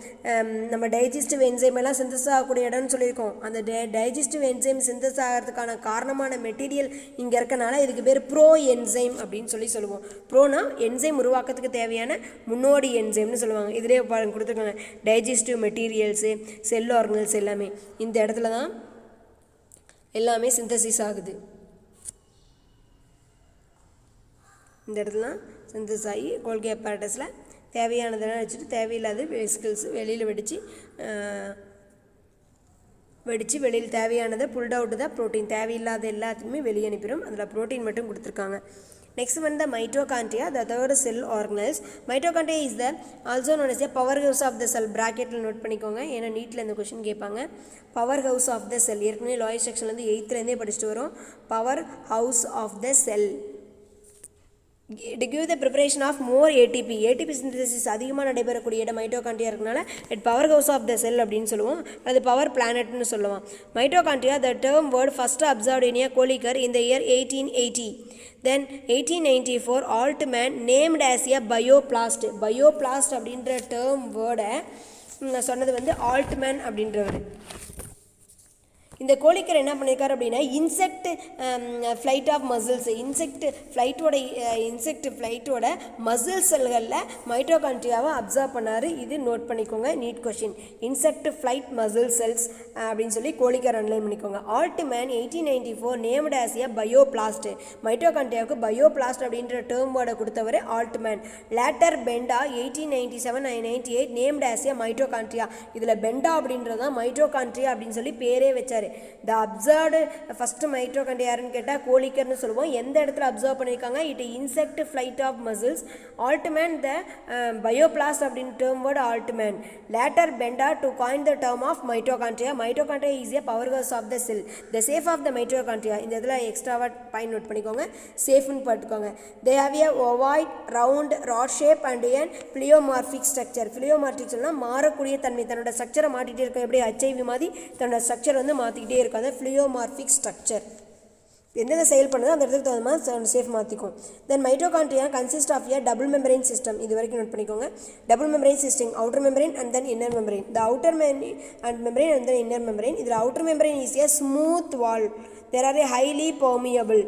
நம்ம டைஜஸ்டிவ் என்சைம் எல்லாம் சிந்தஸ் ஆகக்கூடிய இடம்னு சொல்லியிருக்கோம். அந்த டைஜஸ்டிவ் என்சைம் சிந்தஸ் ஆகிறதுக்கான காரணமான மெட்டீரியல் இங்கே இருக்கனால இதுக்கு பேர் ப்ரோ என்சைம் அப்படின்னு சொல்லுவோம். ப்ரோனா என்சைம் உருவாக்கத்துக்கு தேவையான முன்னோடி என்சைம்னு சொல்லுவாங்க. இதிலே கொடுத்துருக்காங்க டைஜஸ்டிவ் மெட்டீரியல்ஸு, செல் ஆர்கனல்ஸ் எல்லாமே இந்த இடத்துல தான் எல்லாமே சிந்தசிஸ் ஆகுது. இந்த இடத்துல தான் சிந்தசிஸ் ஆகி கோல்கி அப்பார்டஸில் தேவையானதெல்லாம் வச்சுட்டு தேவையில்லாத வெசிக்கல்ஸ் வெளியில் வெடித்து வெளியில் தேவையானதை புல்ட் அவுட் தான் ப்ரோட்டீன், தேவையில்லாத எல்லாத்தையுமே வெளியே அனுப்பிடும். அதில் ப்ரோட்டீன் மட்டும் கொடுத்துருக்காங்க. Next one, the mitochondria, the third cell organelles. Mitochondria is the also known as a powerhouse of the cell. Bracket note பண்ணிக்கோங்க, ஏன்னா நீட்டில் இந்த கொஷின் கேட்பாங்க. Power house of the cell, ஏற்கனவே லாயர் செக்ஷன்லேருந்து 8th படிச்சுட்டு வரும். Power house of the cell. To give the preparation of more ATP, ATP synthesis அதிகமாக நடைபெறக்கூடிய இடம் மைட்டோகாண்ட்ரியா இருக்கனால it power house of the cell அப்படின்னு சொல்லுவோம். அது பவர் பிளானட்னு சொல்லுவோம். Mitochondria, the term word first observed in a Kolliker in the year 1880. Then 1894 Altman named as a bioplast. Bioplast அப்படின்ற term வேர்டை சொன்னது வந்து ஆல்ட்மேன் அப்படின்றவர். இந்த கோலிக்கர் என்ன பண்ணியிருக்காரு அப்படின்னா insect flight of muscles, insect ஃப்ளைட்டோட மசில் செல்களில் மைட்டோகாண்ட்ரியாவை அப்சர்வ் பண்ணார். இது நோட் பண்ணிக்கோங்க, NEET question. Insect flight muscle cells அப்படின்னு சொல்லி கோலிக்கர் அன்லைன் பண்ணிக்கோங்க. Altmann 1894 named as a bioplast, மைட்டோகாண்ட்ரியாவுக்கு பயோபிளாஸ்ட் அப்படின்ற டேர்ம் வேர்டை கொடுத்தவர் Altmann. Later Benda 1897-98 named as a mitochondria. இதில் பெண்டா அப்படின்றது தான் மைட்டோகாண்ட்ரியா அப்படின்னு சொல்லி பேரே வச்சார். The observed first mitochondria யாருன்னு கேட்டால் கோலிக்கர்னு சொல்லுவோம். எந்த இடத்துல அப்சர்வ் பண்ணியிருக்காங்க? It insect flight of muscles. Altmann the bioplast அப்படின்னு term word Altmann. Later Benda to coin the term of mitochondria. Mitochondria is a power house of the cell. The shape of the mitochondria, இந்த இதில் எக்ஸ்ட்ராவா point note பண்ணிக்கோங்க, சேஃப்னு பார்த்துக்கோங்க. They have a ovoid round rod shape and an pleomorphic structure. பிளியோமார்பிக்ஸ்னா மாறக்கூடிய தன்மை, தன்னோட ஸ்ட்ரக்சரை மாட்டிகிட்டே இருக்கும். எப்படி HIV மாதிரி தன்னோட ஸ்ட்ரக்சர் வந்து மாற்றிக்கிட்டே இருக்காது. ஃபிளியோமார்பிக் ஸ்ட்ரக்சர் எந்தெந்த செயல் பண்ணுதோ அந்த இடத்துக்கு தகுந்த மாதிரி சேஃப் மாற்றிக்கும். Then mitochondria consist of a double membrane system. இது வரைக்கும் நோட் பண்ணிக்கோங்க. Double membrane system, outer membrane and then inner membrane. The outer membrane and then inner membrane. இதில் outer membrane is a smooth wall. There are a highly permeable.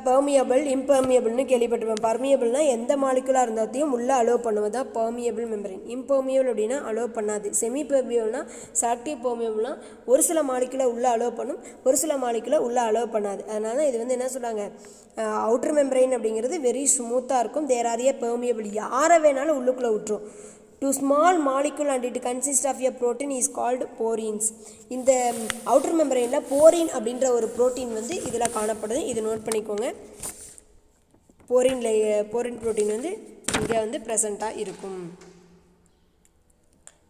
Permeable இம்பெர்மியபிள்னு கேள்விப்பட்டிருப்பேன். பர்மியபிள்னா எந்த மாலிகுலாக இருந்தாத்தையும் உள்ளே அலோவ் பண்ணுவது தான் பெர்மியபிள் மெம்பரைன். இம்பெர்மியபிள் அப்படின்னா அலோவ் பண்ணாது. செமி பெர்மியபிள்னா செலக்டிவ் பெர்மியபிள்னா ஒரு சில மாலிகுலை உள்ளே அலோவ் பண்ணும், ஒரு சில மாலிகுலை உள்ளே அலோவ் பண்ணாது. அதனால் இது வந்து என்ன சொல்கிறாங்க, அவுட்டர் மெம்பரைன் அப்படிங்கிறது வெரி ஸ்மூத்தாக இருக்கும். தேர் ஆர் ஏ பெர்மியபிள், யாரை வேணாலும் உள்ளுக்குள்ளே விட்டுரும். To small molecule and it consists of a protein is called porins. இந்த outer membraneல போரின் அப்படின்ற ஒரு புரோட்டீன் வந்து இதில் காணப்படுது. இது நோட் பண்ணிக்கோங்க. போரின் புரோட்டீன் வந்து இங்கே வந்து ப்ரெசண்ட்டாக இருக்கும்.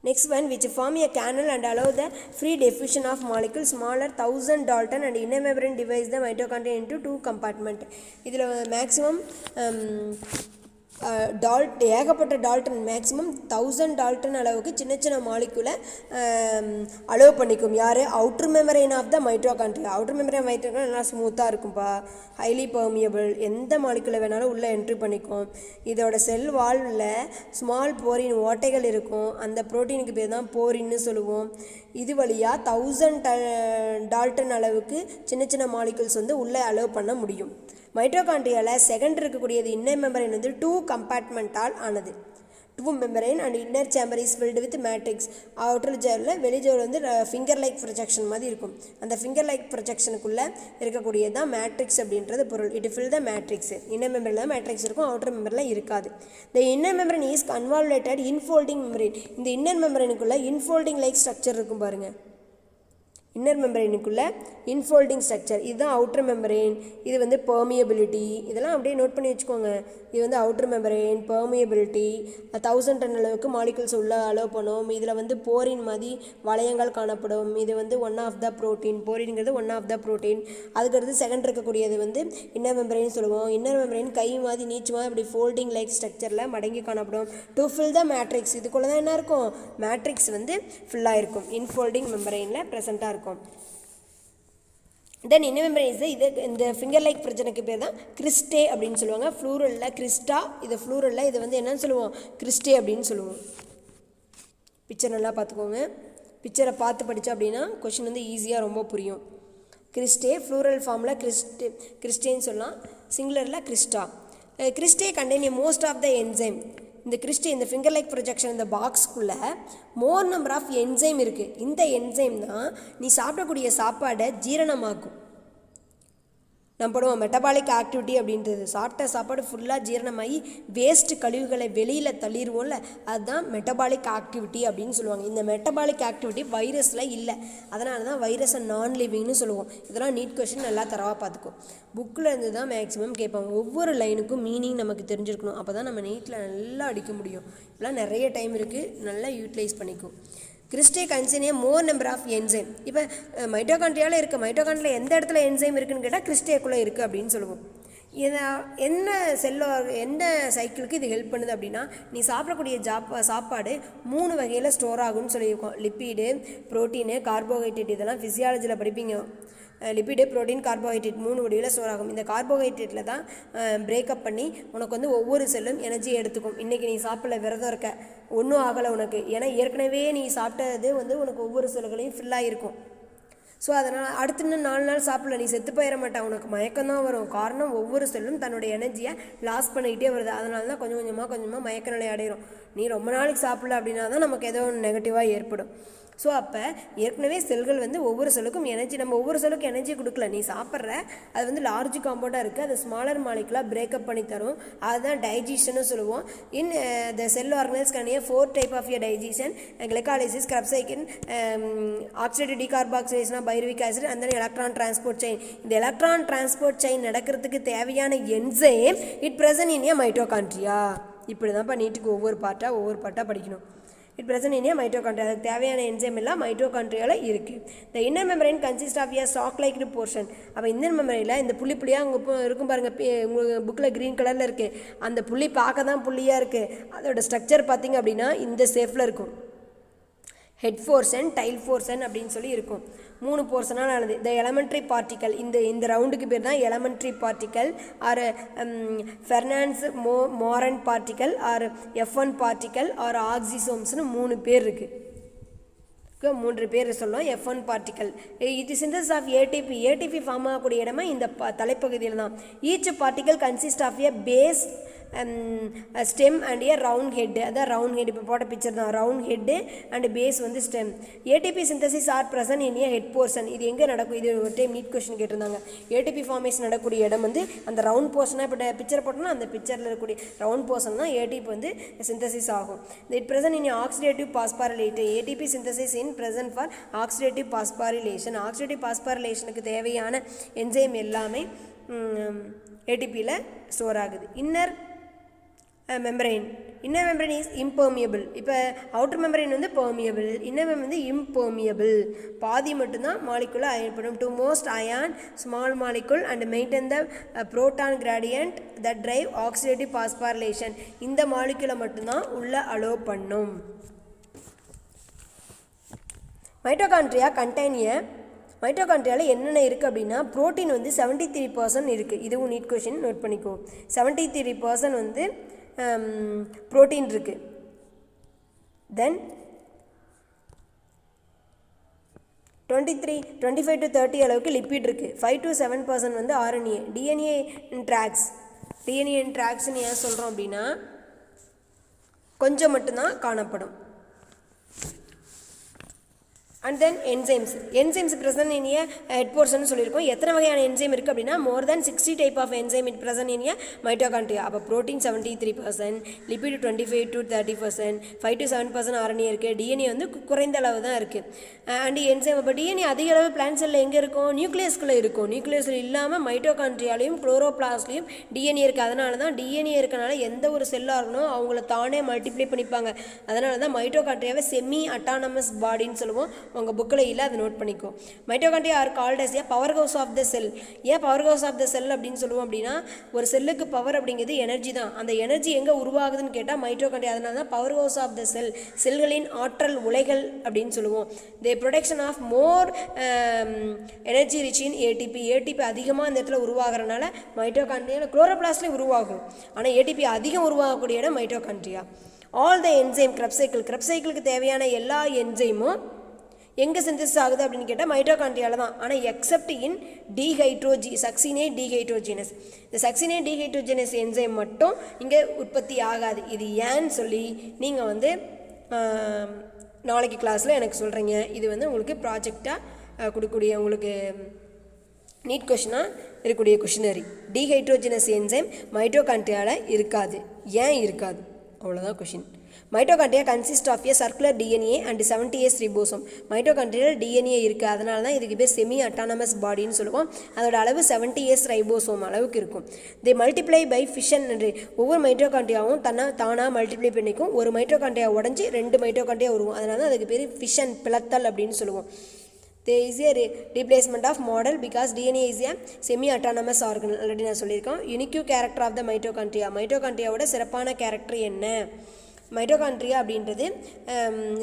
Next one, which form a canal and allow the free diffusion of molecules smaller 1000 Dalton and inner membrane divides the mitochondria into 2 compartments. இதில் மேக்ஸிமம் ஏகப்பட்ட டால்டன் மேக்ஸிமம் 1000 டால்டன் அளவுக்கு சின்ன சின்ன மாலிகுலை அலோவ் பண்ணிக்கும். யார்? Outer membrane of the mitochondria. Outer membrane mitochondria நல்லா ஸ்மூத்தாக இருக்கும்பா, ஹைலி பெர்மியபிள், எந்த மாலிகுலை வேணாலும் உள்ளே என்ட்ரி பண்ணிக்கும். இதோட செல் வால்வில் ஸ்மால் போரின் ஓட்டைகள் இருக்கும். அந்த ப்ரோட்டீனுக்கு பேர் தான் போரின்னு சொல்லுவோம். இது வழியாக 1000 டால்டன் அளவுக்கு சின்ன சின்ன மாலிகுல்ஸ் வந்து உள்ளே அலோவ் பண்ண முடியும். மைட்டோகாண்ட்ரியாவில் செகண்ட் இருக்கக்கூடியது இன்னர் மெம்பரைன் வந்து 2 கம்பார்ட்மெண்ட்டால் ஆனது. 2 membrane and inner chamber is filled with matrix. Outer ஜெவரில் வெளிஜெவர் வந்து ஃபிங்கர் லைக் ப்ரொஜெக்ஷன் மாதிரி இருக்கும். அந்த ஃபிங்கர் லைக் ப்ரொஜெக்ஷனுக்குள்ளே இருக்கக்கூடியது தான் மேட்ரிக்ஸ் அப்படின்றது பொருள். It fill the matrix. Inner மெம்பரில் தான் மேட்ரிக்ஸ் இருக்கும், அவுட்டர் மெம்பரில் இருக்காது. The inner membrane is convoluted infolding membrane. இந்த இன்னர் மெம்பரைனுக்குள்ளே இன்ஃபோல்டிங் லைக் ஸ்ட்ரக்சர் இருக்கும் பாருங்கள். இன்னர் மெம்பரைனுக்குள்ளே இன்ஃபோல்டிங் ஸ்ட்ரக்சர், இதுதான் அவுட்டர் மெம்பரைன். இது வந்து பெர்மியபிலிட்டி, இதெல்லாம் அப்படியே நோட் பண்ணி வச்சுக்கோங்க. இது வந்து அவுட்டர் மெம்பரைன், பெர்மியபிலிட்டி, 1000 டன் அளவுக்கு மாலிகுல்ஸ் உள்ள அலோவ் பண்ணும். இதில் வந்து போரின் மாதிரி வளையங்கள் காணப்படும். இது வந்து ஒன் ஆஃப் த ப்ரோட்டீன். போரின்ங்கிறது ஒன் ஆஃப் த ப்ரோட்டீன். அதுக்கடுத்து செகண்ட் இருக்கக்கூடியது வந்து இன்னர் மெம்பரைன் சொல்லுவோம். இன்னர் மெம்பரைன் கை மாதிரி நீச்சமாக இப்படி ஃபோல்டிங் லைக் ஸ்ட்ரக்சரில் மடங்கி காணப்படும். டு ஃபில் த மேட்ரிக்ஸ், இதுக்குள்ளே தான் என்ன இருக்கும்? மேட்ரிக்ஸ் வந்து ஃபில்லாக இருக்கும். இன்ஃபோல்டிங் மெம்பரைனில் ப்ரெசென்ட்டாக இருக்கும். தென் இன்னர் மெம்பரைன் இஸ் இது இந்த ஃபிங்கர் லைக் பிரச்சனைக்கு பேர் தான் கிறிஸ்டே அப்படின்னு சொல்லுவாங்க. ஃப்ளூரலில் கிறிஸ்டா, இது ஃப்ளூரலில் இது வந்து என்னன்னு சொல்லுவோம்? கிறிஸ்டே அப்படின்னு சொல்லுவோம். பிக்சர் நல்லா பார்த்துக்கோங்க. பிக்சரை பார்த்து படித்தோம் அப்படின்னா கொஷின் வந்து ஈஸியாக ரொம்ப புரியும். கிறிஸ்டே ஃப்ளூரல் ஃபார்மில் கிறிஸ்டேன்னு சொல்லலாம், சிங்குலரில் crista. Cristae contain most of the enzyme. இந்த கிறிஸ்டி இந்த ஃபிங்கர் லைக் ப்ரொஜெக்ஷன் இந்த பாக்ஸ்க்குள்ளே மோர் நம்பர் ஆஃப் என்சைம் இருக்குது. இந்த என்சைம் தான் நீ சாப்பிடக்கூடிய சாப்பாடை ஜீரணமாக்கும். நம்ம போடுவோம் மெட்டபாலிக் ஆக்டிவிட்டி அப்படின்றது. சாப்பிட்ட சாப்பாடு ஃபுல்லாக ஜீரணமாகி வேஸ்ட்டு கழிவுகளை வெளியில் தள்ளிடுவோம்ல, அதுதான் மெட்டபாலிக் ஆக்டிவிட்டி அப்படின்னு சொல்லுவாங்க. இந்த மெட்டபாலிக் ஆக்டிவிட்டி வைரஸில் இல்லை, அதனால தான் வைரஸை நான் லிவிங்னு சொல்லுவோம். இதெல்லாம் நீட் கொஸ்டின் நல்லா தரவாக பார்த்துக்கும். புக்கில் இருந்து தான் மேக்ஸிமம் கேட்பாங்க. ஒவ்வொரு லைனுக்கும் மீனிங் நமக்கு தெரிஞ்சிருக்கணும், அப்போ தான் நம்ம நீட்டில் நல்லா அடிக்க முடியும். இப்போலாம் நிறைய டைம் இருக்குது, நல்லா யூட்டிலைஸ் பண்ணிக்கும். Cristae contain more number of enzyme. இப்போ மைட்டோகாண்ட்ரியாவில் இருக்குது, மைட்டோகாண்ட்ரியில் எந்த இடத்துல என்சைம் இருக்குதுன்னு கேட்டால் கிறிஸ்டேக்குள்ளே இருக்குது அப்படின்னு சொல்லுவோம். இதை என்ன செல்லோ எந்த சைக்கிளுக்கு இது ஹெல்ப் பண்ணுது அப்படின்னா, நீ சாப்பிடக்கூடிய சாப்பாடு 3 வகையில் ஸ்டோர் ஆகும்னு சொல்லியிருக்கோம். Lipid, protein, carbohydrate. இதெல்லாம் ஃபிசியாலஜியில் படிப்பீங்க. லிப்பிடு, ப்ரோட்டீன், கார்போஹைட்ரேட் 3 வடிவில் ஸ்டோர் ஆகும். இந்த கார்போஹைட்ரேட்டில் தான் பிரேக்கப் பண்ணி உனக்கு வந்து ஒவ்வொரு செல்லும் எனர்ஜி எடுத்துக்கும். இன்றைக்கி நீ சாப்பிடல, விரதம் இருக்க, ஒன்றும் ஆகலை உனக்கு, ஏன்னா ஏற்கனவே நீ சாப்பிட்டது வந்து உனக்கு ஒவ்வொரு செல்களையும் ஃபில்லாக இருக்கும். ஸோ அதனால் அடுத்து இன்னும் 4 நாள் சாப்பிடல, நீ செத்து போயிட மாட்டா, உனக்கு மயக்கம் தான் வரும். காரணம் ஒவ்வொரு செல்லும் தன்னுடைய எனர்ஜியை லாஸ் பண்ணிக்கிட்டே வருது. அதனால தான் கொஞ்சம் கொஞ்சமாக மயக்க நிலை அடைகிறோம். நீ ரொம்ப நாளைக்கு சாப்பிடல அப்படின்னா தான் நமக்கு ஏதோ ஒன்று நெகட்டிவாக ஏற்படும். ஸோ அப்போ ஏற்கனவே செல்கள் வந்து ஒவ்வொரு செல்லுக்கும் எனர்ஜி, நம்ம ஒவ்வொரு செல்லுக்கும் எனர்ஜி கொடுக்கல, நீ சாப்பிட்ற அது வந்து லார்ஜ் காம்பவுண்டாக இருக்குது, அது ஸ்மாலர் மாலிகுலாக பிரேக்கப் பண்ணி தரும். அதுதான் டைஜஷன்னு சொல்லுவோம். இன் த செல் ஆர்கனைஸ் கனிய 4 type of digestion: glycolysis, Krebs cycle, oxidative decarboxylation, pyruvic acid, அந்த எலக்ட்ரான் டிரான்ஸ்போர்ட் செயின். இந்த எலக்ட்ரான் டிரான்ஸ்போர்ட் செயின் நடக்கிறதுக்கு தேவையான enzyme it present in a mitochondria. இப்படி தான்ப்பா நீட்டுக்கு ஒவ்வொரு பாட்டாக படிக்கணும். It present in a mitochondria. அதுக்கு தேவையான என்சைம் எல்லாம் மைட்டோகாண்ட்ரியாவில் இருக்குது. The inner membrane consist of a stack like portion. அப்போ இன்னர் மெம்பரைனில் இந்த புள்ளியாக அங்கே இருக்கும் பாருங்கள், உங்கள் புக்கில் க்ரீன் கலரில் இருக்குது. அந்த புள்ளி பார்க்க தான் புள்ளியாக இருக்குது, அதோட ஸ்ட்ரக்சர் பார்த்திங்க அப்படின்னா இந்த ஷேப்பில் இருக்கும். ஹெட் போர்ஷன், டைல் போர்ஷன் அப்படின்னு சொல்லி இருக்கும். 3 போர்ஷனாக ஆனது. த எலமெண்ட்ரி பார்ட்டிக்கல், இந்த ரவுண்டுக்கு பேர் தான் elementary particle or Fernandez Moran particle or F1 particle or ஆக்சிசோம்ஸ்னு 3 பேர் இருக்குது. 3 பேர் சொல்லுவோம். F1 பார்ட்டிக்கல் இது சிந்தசிஸ் ஆஃப் ஏடிபி ஃபார்ம் ஆகக்கூடிய இடமா இந்த தலைப்பகுதியில் தான். Each particle consist of a base, stem and a round head. அதான் ரவுண்ட் ஹெட், இப்போ போட்ட பிக்சர் தான். ரவுண்ட் ஹெட்டு அண்ட் பேஸ் வந்து stem. ATP synthesis are present in a head portion. இது எங்கே நடக்கும்? இது ஒரு டைம் நீட் கொஸ்டின் கேட்டிருந்தாங்க. ஏடிபி ஃபார்மேஷன் நடக்கக்கூடிய இடம் வந்து அந்த ரவுண்ட் போர்ஷனாக இப்போ பிக்சர் போட்டோம்னா அந்த பிக்சரில் இருக்கக்கூடிய ரவுண்ட் போர்ஷன் தான் ஏடிபி வந்து சிந்தசிஸ் ஆகும். It present in oxidative phosphorylation. ATP synthesis in present for oxidative phosphorylation. Oxidative பாஸ்பாரிலேஷனுக்கு தேவையான என்சைம் எல்லாமே ஏடிபியில் ஸ்டோர் ஆகுது. Inner membrane inner membrane is impermeable. இப்போ அவுட்டர் மெம்பரேன் வந்து பெர்மியபிள், இன்னர் மெம்பரேன் வந்து இம்பெர்மியபிள். பாதி மட்டும்தான் மாலிகுலர் அயன்படும். To most ion small molecule and maintain the proton gradient that drive oxidative phosphorylation. இந்த மாலிகுலை மட்டும்தான் உள்ள அலோ பண்ணும். மைட்டோகாண்ட்ரியா கண்டெய்னிய மைட்டோகாண்ட்ரியாவில் என்னென்ன இருக்குது அப்படின்னா புரோட்டீன் வந்து 73% இருக்குது. இதுவும் நீட் கொஷின் நோட் பண்ணிக்கோ. 73% வந்து புரோட்டீன் இருக்குது. தென் 25 to 30 அளவுக்கு லிப்பிட் இருக்குது. 5 to 7% வந்து ஆர்என்ஏ. டிஎன்ஏ ட்ராக்ஸ்ன்னு ஏன் சொல்கிறோம் அப்படின்னா கொஞ்சம் மட்டும்தான் காணப்படும். And then enzymes present in a head portion சொல்லியிருக்கோம். எத்தனை வகையான என்சைம் இருக்குது அப்படின்னா more than 60 type of enzyme it present in a mitochondria. அப்போ protein 73%, lipid 25 to 30%, 5 to 7% RNA இருக்குது. டிஎன்ஏ வந்து குறைந்த அளவு தான் இருக்குது. அண்ட் என்சைம் இப்போ டிஎன்ஏ அதிக அளவு பிளான்ட் செல்லில் எங்கே இருக்கும்? நியூக்ளியஸ்குள்ளே இருக்கும். நியூக்ளியஸில் இல்லாமல் மைட்டோகாண்ட்ரியாலையும் குளோரோபிளாஸ்ட்லையும் டிஎன்ஏ இருக்குது. அதனால தான் டிஎன்ஏ இருக்கனால எந்த ஒரு செல்லாக இருக்கணும் அவங்கள தானே மல்டிப்ளை பண்ணிப்பாங்க. அதனால தான் மைட்டோகாண்ட்ரியாவை செமி அட்டானமஸ் பாடின்னு சொல்லுவோம். உங்கள் புக்கில் இல்லை, அதை நோட் பண்ணிக்கோ. Mitochondria are called as a power house of the cell. ஏன் power house of the cell அப்படின்னு சொல்லுவோம் அப்படின்னா ஒரு செல்லுக்கு பவர் அப்படிங்கிறது எனர்ஜி தான். அந்த எனர்ஜி எங்கே உருவாகுதுன்னு கேட்டால் மைட்டோகாண்ட்ரியா. அதனால தான் power house of the cell, செல்களின் ஆற்றல் உலைகள் அப்படின்னு சொல்லுவோம். The production of more energy rich in ATP. ATP அதிகமாக இந்த இடத்துல உருவாகிறனால மைட்டோகாண்ட்ரியா குளோரோபிளாஸ்ட்லேயும் உருவாகும். ஆனால் ஏடிபி அதிகம் உருவாகக்கூடிய இடம் மைட்டோகாண்ட்ரியா. ஆல் த என்சைம் கிரப் சைக்கிளுக்கு தேவையான எல்லா என்சைமும் எங்கே சிந்தசிஸ் ஆகுது அப்படின்னு கேட்டால் மைட்டோகாண்ட்ரியாவில் தான். ஆனால் எக்ஸப்ட் இன் சக்சினேட் டீஹைட்ரோஜினஸ். இந்த சக்சினேட் டீஹைட்ரோஜினஸ் என்சைம் மட்டும் இங்கே உற்பத்தி ஆகாது. இது ஏன்னு சொல்லி நீங்கள் வந்து நாளைக்கு கிளாஸில் எனக்கு சொல்கிறீங்க. இது வந்து உங்களுக்கு ப்ராஜெக்டாக கொடுக்கக்கூடிய உங்களுக்கு நீட் கொஷினாக இருக்கக்கூடிய கொஷினரி. டீஹைட்ரோஜினஸ் என்சைம் மைட்டோகாண்ட்ரியாவில் இருக்காது. ஏன் இருக்காது? அவ்வளோதான் question. Mitochondria consist of a circular DNA and 70S ribosome. மைட்டோகாண்ட்ரியாவில் டிஎன்ஏ இருக்குது. அதனால தான் இதுக்கு பேர் செமி அட்டானமஸ் பாடின்னு சொல்லுவோம். அதோட அளவு 70S ரைபோசோம் அளவுக்கு இருக்கும். தே மல்டிப்ளை பை ஃபிஷன். ஒவ்வொரு மைட்டோகாண்ட்ரியாவும் தானாக மல்டிப்ளை பண்ணிக்கும். ஒரு மைட்டோகாண்ட்ரியா உடஞ்சி 2 மைட்டோகாண்ட்ரியா உருவும். அதனால தான் அதுக்கு பேர் ஃபிஷன், பிளத்தல் அப்படின்னு சொல்லுவோம். There is a replacement of model because DNA is a semi-autonomous organ. Already நான் சொல்லியிருக்கோம். Unique character of the mitochondria. மைட்டோகாண்ட்ரியாவோட சிறப்பான கேரக்டர் என்ன? மைட்டோகாண்ட்ரியா அப்படின்றது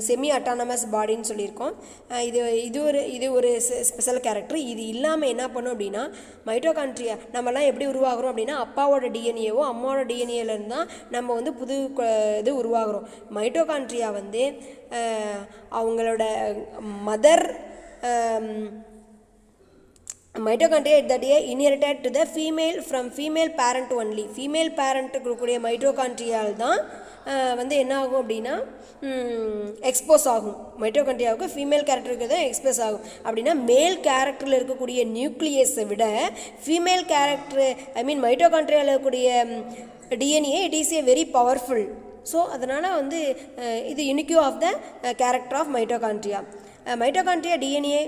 செமி அட்டானமஸ் பாடின்னு சொல்லியிருக்கோம். இது ஒரு ஸ்பெஷல் கேரக்டர். இது இல்லாமல் என்ன பண்ணும் அப்படின்னா மைட்டோகாண்ட்ரியா நம்மலாம் எப்படி உருவாகிறோம் அப்படின்னா அப்பாவோட டிஎன்ஏவோ அம்மாவோட டிஎன்ஏலேருந்து தான் நம்ம வந்து புது இது உருவாகிறோம். மைட்டோகாண்ட்ரியா வந்து அவங்களோட mother mitochondria that is inherited to the female from female parent only. Female பேரண்ட்டுக்கு இருக்கக்கூடிய மைட்டோகாண்ட்ரியால் தான் வந்து என்ன ஆகும் அப்படின்னா எக்ஸ்போஸ் ஆகும். மைட்டோகாண்ட்ரியாவுக்கு ஃபீமேல் கேரக்டருக்கு தான் எக்ஸ்போஸ் ஆகும். அப்படின்னா மேல் கேரக்டரில் இருக்கக்கூடிய நியூக்ளியஸை விட ஃபீமேல் கேரக்டர் மைட்டோகாண்ட்ரியாவில் இருக்கக்கூடிய DNA it is a very powerful. So அதனால் வந்து இது unique of the character of mitochondria. Mitochondria DNA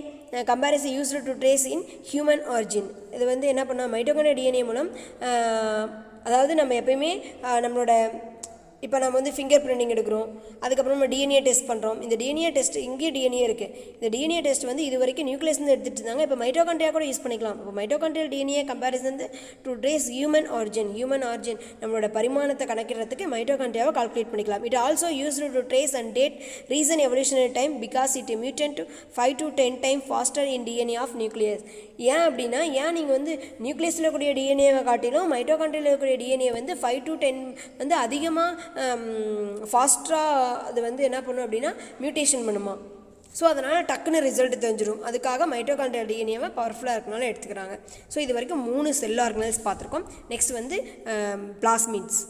comparison used to trace in human origin. இது வந்து என்ன பண்ணால் மைட்டோகாண்ட்ரியா டிஎன்ஏ மூலம் அதாவது நம்ம எப்பயுமே நம்மளோட இப்போ நம்ம வந்து ஃபிங்கர் பிரிண்டிங் எடுக்கிறோம், அதுக்கப்புறம் நம்ம டிஎன்ஏ டெஸ்ட் பண்ணுறோம். இந்த டிஎன்ஏ டெஸ்ட் இங்கேயும் டிஎன்ஏ இருக்குது. இந்த டிஎன்ஏ டெஸ்ட் வந்து இது வரைக்கும் நியூக்ளியஸ்லேருந்து எடுத்துகிட்டு இருந்தாங்க. இப்போ மைட்டோகாண்ட்ரியா கூட யூஸ் பண்ணிக்கலாம். இப்போ mitochondrial DNA comparison to trace human origin நம்மளோட பரிமாணத்தை கணக்கிடுறதுக்கு மைட்டோகாண்ட்ரியாவை கால்குலேட் பண்ணிக்கலாம். It also used to trace and date reason evolutionary time because it mutant 5 to 10 times faster in DNA of nucleus. ஏன் அப்படின்னா நீங்கள் வந்து நியூக்ளியஸில் இருக்கக்கூடிய டிஎன்ஏவை காட்டிலும் மைட்டோகாண்ட்ரியாவில் இருக்கக்கூடிய டிஎன்ஏ வந்து 5 to 10 வந்து அதிகமாக ஃபாஸ்ட்டாக அது வந்து என்ன பண்ணும் அப்படின்னா மியூட்டேஷன் பண்ணுமா. ஸோ அதனால் டக்குன்னு ரிசல்ட் தெரிஞ்சிடும். அதுக்காக மைட்டோகாண்ட்ரியல் டிஎன்ஏவை பவர்ஃபுல்லாக இருக்கனால எடுத்துக்கிறாங்க. ஸோ இது வரைக்கும் 3 செல் ஆர்கனல்ஸ் பார்த்துருக்கோம். நெக்ஸ்ட் வந்து பிளாஸ்மிட்ஸ்.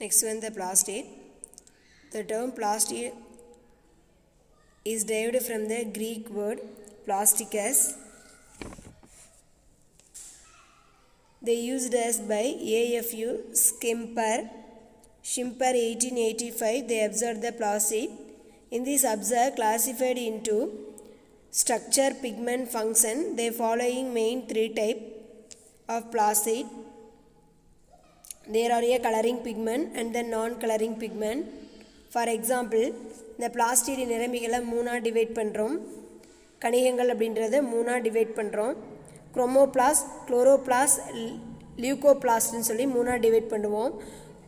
நெக்ஸ்ட் வந்து plastid. The term plastid is derived from the Greek word plasticus. They used as by A.F.U. Schimper 1885. They observed the plastic. In this observe classified into structure, pigment, function. They following main 3 type of plastic. there are a coloring pigment and then non-coloring pigment. For example, இந்த plastic நிறமிகளை மூணாக divide பண்ணுறோம். கணிகங்கள் அப்படின்றத மூணாக divide பண்ணுறோம். Chromoplast, chloroplast, லியூகோபிளாஸ்ட்னு சொல்லி மூணாக divide பண்ணுவோம்.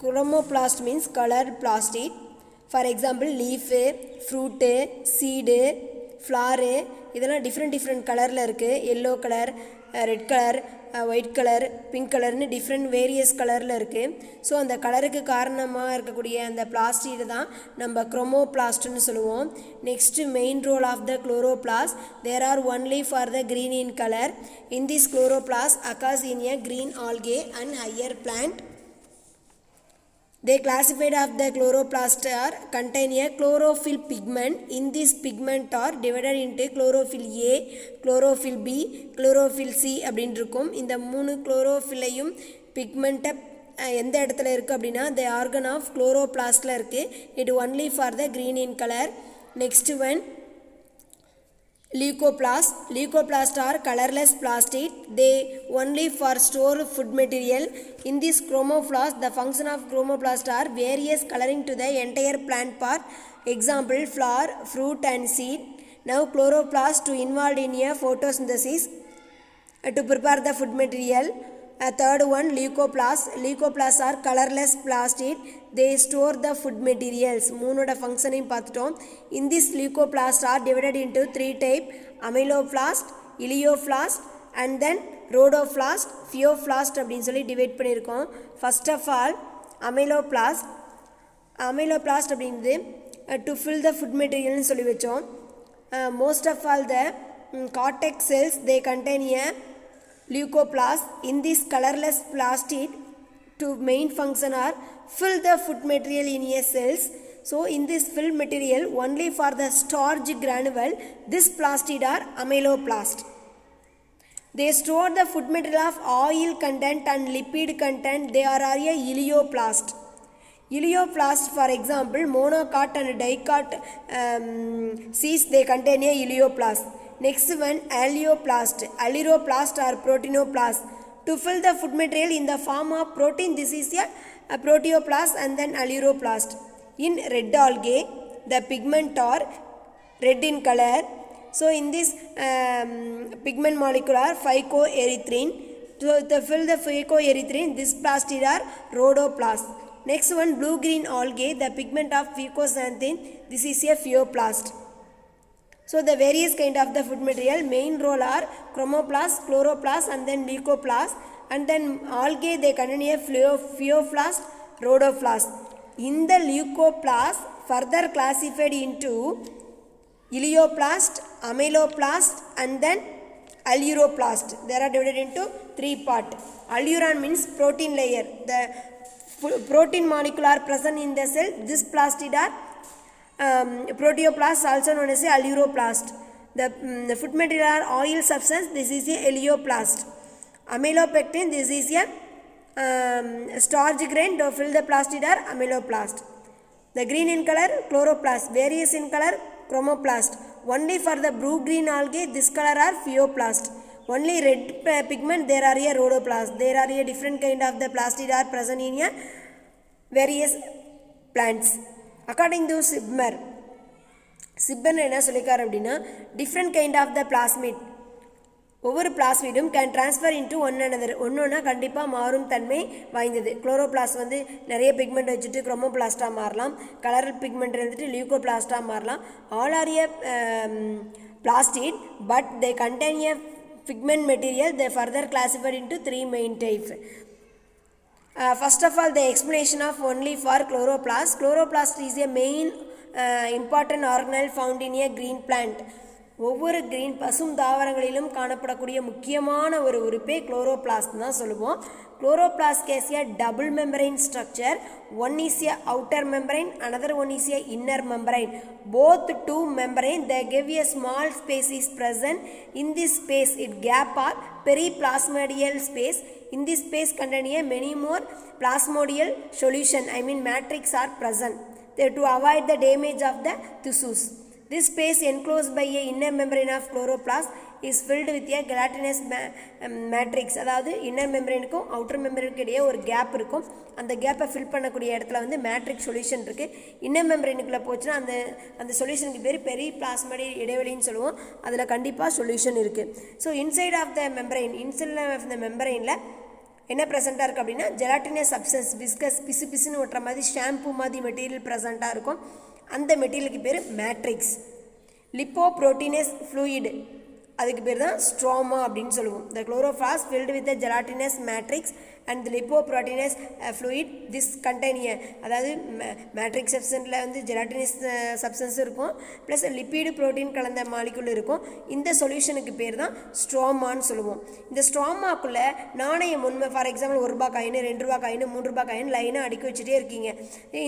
Chromoplast means colour plastic. For example leaf, fruit, seed, flower இதெல்லாம் டிஃப்ரெண்ட் கலரில் இருக்குது. Yellow colour, red colour, white colour, pink கலர்னு டிஃப்ரெண்ட் வேரியஸ் கலரில் இருக்குது. ஸோ அந்த கலருக்கு காரணமாக இருக்கக்கூடிய அந்த பிளாஸ்டிக் தான் நம்ம குரோமோபிளாஸ்ட்னு சொல்லுவோம். Next main role of the chloroplast, there are only for the green in color. In this chloroplast occurs in a green algae and higher plant. They classified of the chloroplast are contain a chlorophyll pigment. In this pigment are divided into chlorophyll A, chlorophyll B, chlorophyll C அப்படின்னு இருக்கும். இந்த மூணு குளோரோஃபில்லையும் பிக்மெண்ட்டை எந்த இடத்துல இருக்குது அப்படின்னா the organ of chloroplastல இருக்குது. It only for the green in color. Next one leucoplast. Leucoplast are colorless plastic. They only for store food material. In this chromoplast, the function of chromoplast are various coloring to the entire plant part. Example, flower, fruit and seed. Now chloroplast to involved in a photosynthesis to prepare the food material. A third one leucoplast. Leucoplasts are colorless plastic. They store the food materials. மூணோட ஃபங்க்ஷனையும் பார்த்துட்டோம். In this leucoplasts are divided into three type: amyloplast, ileoplast and then rhodoplast, pheoplast அப்படின்னு சொல்லி divide பண்ணியிருக்கோம். First of all amyloplast. amyloplast அப்படின்றது to fill the food materialனு சொல்லி வச்சோம். Most of all the cortex cells they contain a leucoplast. In this colorless plastic to main function are fill the food material in a cells. So in this fill material only for the starch granule, this plastid are amyloplast. They store the food material of oil content and lipid content. They are a ileoplast. Ileoplast for example monocot and dicot seeds they contain a ileoplast. Next one alloplast. Alloplast or proteinoplast. To fill the food material in the form of protein, this is a proteoplast and then alloplast. In red algae, the pigment are red in color. So in this pigment molecule are phycoerythrin. To fill the phycoerythrin, this plastid are rhodoplast. Next one blue-green algae, the pigment of phycoxanthin, this is a pheoplast. So the various kind of the food material main role are chromoplast, chloroplast and then leucoplast, and then algae they contain a pheoplast, rhodoplast. In the leucoplast further classified into ileoplast, amyloplast and then alluroplast. They are divided into three parts. Alluron means protein layer. The protein molecule are present in the cell. This plastid are proteoplast, also known as a alluroplast. The food material are oil substance. This is a alluroplast. Amylopectin, this is a starch grain. To fill the plastid are amyloplast. The green in color chloroplast, various in color chromoplast. Only for the blue green algae this color are pheoplast. Only red pigment there are a rhodoplast. There are a different kind of the plastid are present in a various plants. According to Sibner என்ன சொல்லிக்கார் அப்படின்னா different kind of the plasmid, ஒவ்வொரு பிளாஸ்மிடும் can transfer into ஒன்றா கண்டிப்பாக மாறும் தன்மை வாய்ந்தது. Chloroplast வந்து நிறைய பிக்மெண்ட் வச்சுட்டு குரோமோபிளாஸ்ட்டாக மாறலாம், கலர் பிக்மெண்ட் இருந்துட்டு லியூகோபிளாஸ்ட்டாக மாறலாம். All are a plastid but they contain a pigment material. They further classified into three main types. First of all, the explanation of only for chloroplast. Chloroplast is a main important organelle found in a green plant. ஒவ்வொரு green பசும் தாவரங்களிலும் காணப்படக்கூடிய முக்கியமான ஒரு உறுப்பே chloroplast தான் சொல்லுவோம். Chloroplast has a double membrane structure. One is a outer membrane, another one is a inner membrane. Both two membrane they give a small space is present. In this space it gap or periplasmodial space. In this space contain a many more plasmodial solution, I mean matrix are present. They to avoid the damage of the tissues. This space enclosed by a inner membrane of chloroplast is filled with a gelatinous matrix. அதாவது inner மெம்பரேனுக்கும் outer மெம்பரேனுக்கும் இடையே ஒரு gap இருக்கும். அந்த கேப்பை fill பண்ணக்கூடிய இடத்துல வந்து மேட்ரிக்ஸ் சொல்யூஷன் இருக்குது. இன்னர் மெம்பரேனுக்குள்ளே போச்சுன்னா அந்த சொல்யூஷனுக்கு பேர் பெரிப்ளாஸ்மடி இடைவெளின்னு சொல்லுவோம். அதில் கண்டிப்பாக சொல்யூஷன் இருக்குது. ஸோ இன்சைட் ஆஃப் த மெம்பரைனில் என்ன ப்ரெசென்ட்டாக இருக்குது அப்படின்னா ஜெலாட்டினஸ் சப்ஸ்டன்ஸ், விஸ்கஸ், பிசுன்னு ஒட்டுற மாதிரி ஷாம்பு மாதிரி மெட்டீரியல் ப்ரெசென்ட்டாக இருக்கும். அந்த மெட்டீரியலுக்கு பேர் மேட்ரிக்ஸ். லிப்போப்ரோட்டீனஸ் ஃப்ளூயிட், அதுக்கு பேர் தான் ஸ்ட்ரோமா அப்படின்னு சொல்லுவோம். The chloroplast filled with gelatinous matrix and the lipoproteinous fluid this கண்டெய்னிய, அதாவது மேட்ரிக்ஸ் சப்ஸ்டன்ஸில் வந்து ஜெலாட்டினஸ் சப்ஸ்டன்ஸ் இருக்கும், ப்ளஸ் லிப்பிடு ப்ரோட்டீன் கலந்த மாலிகுல் இருக்கும். இந்த சொல்யூஷனுக்கு பேர் தான் ஸ்ட்ரோமான்னு சொல்லுவோம். இந்த ஸ்ட்ரோமாக்குள்ளே நாணயம் உண்மை, for example ₹1 coin, ₹2 coin, ₹3 coin லைனாக அடுக்கி வச்சுட்டே இருக்கீங்க.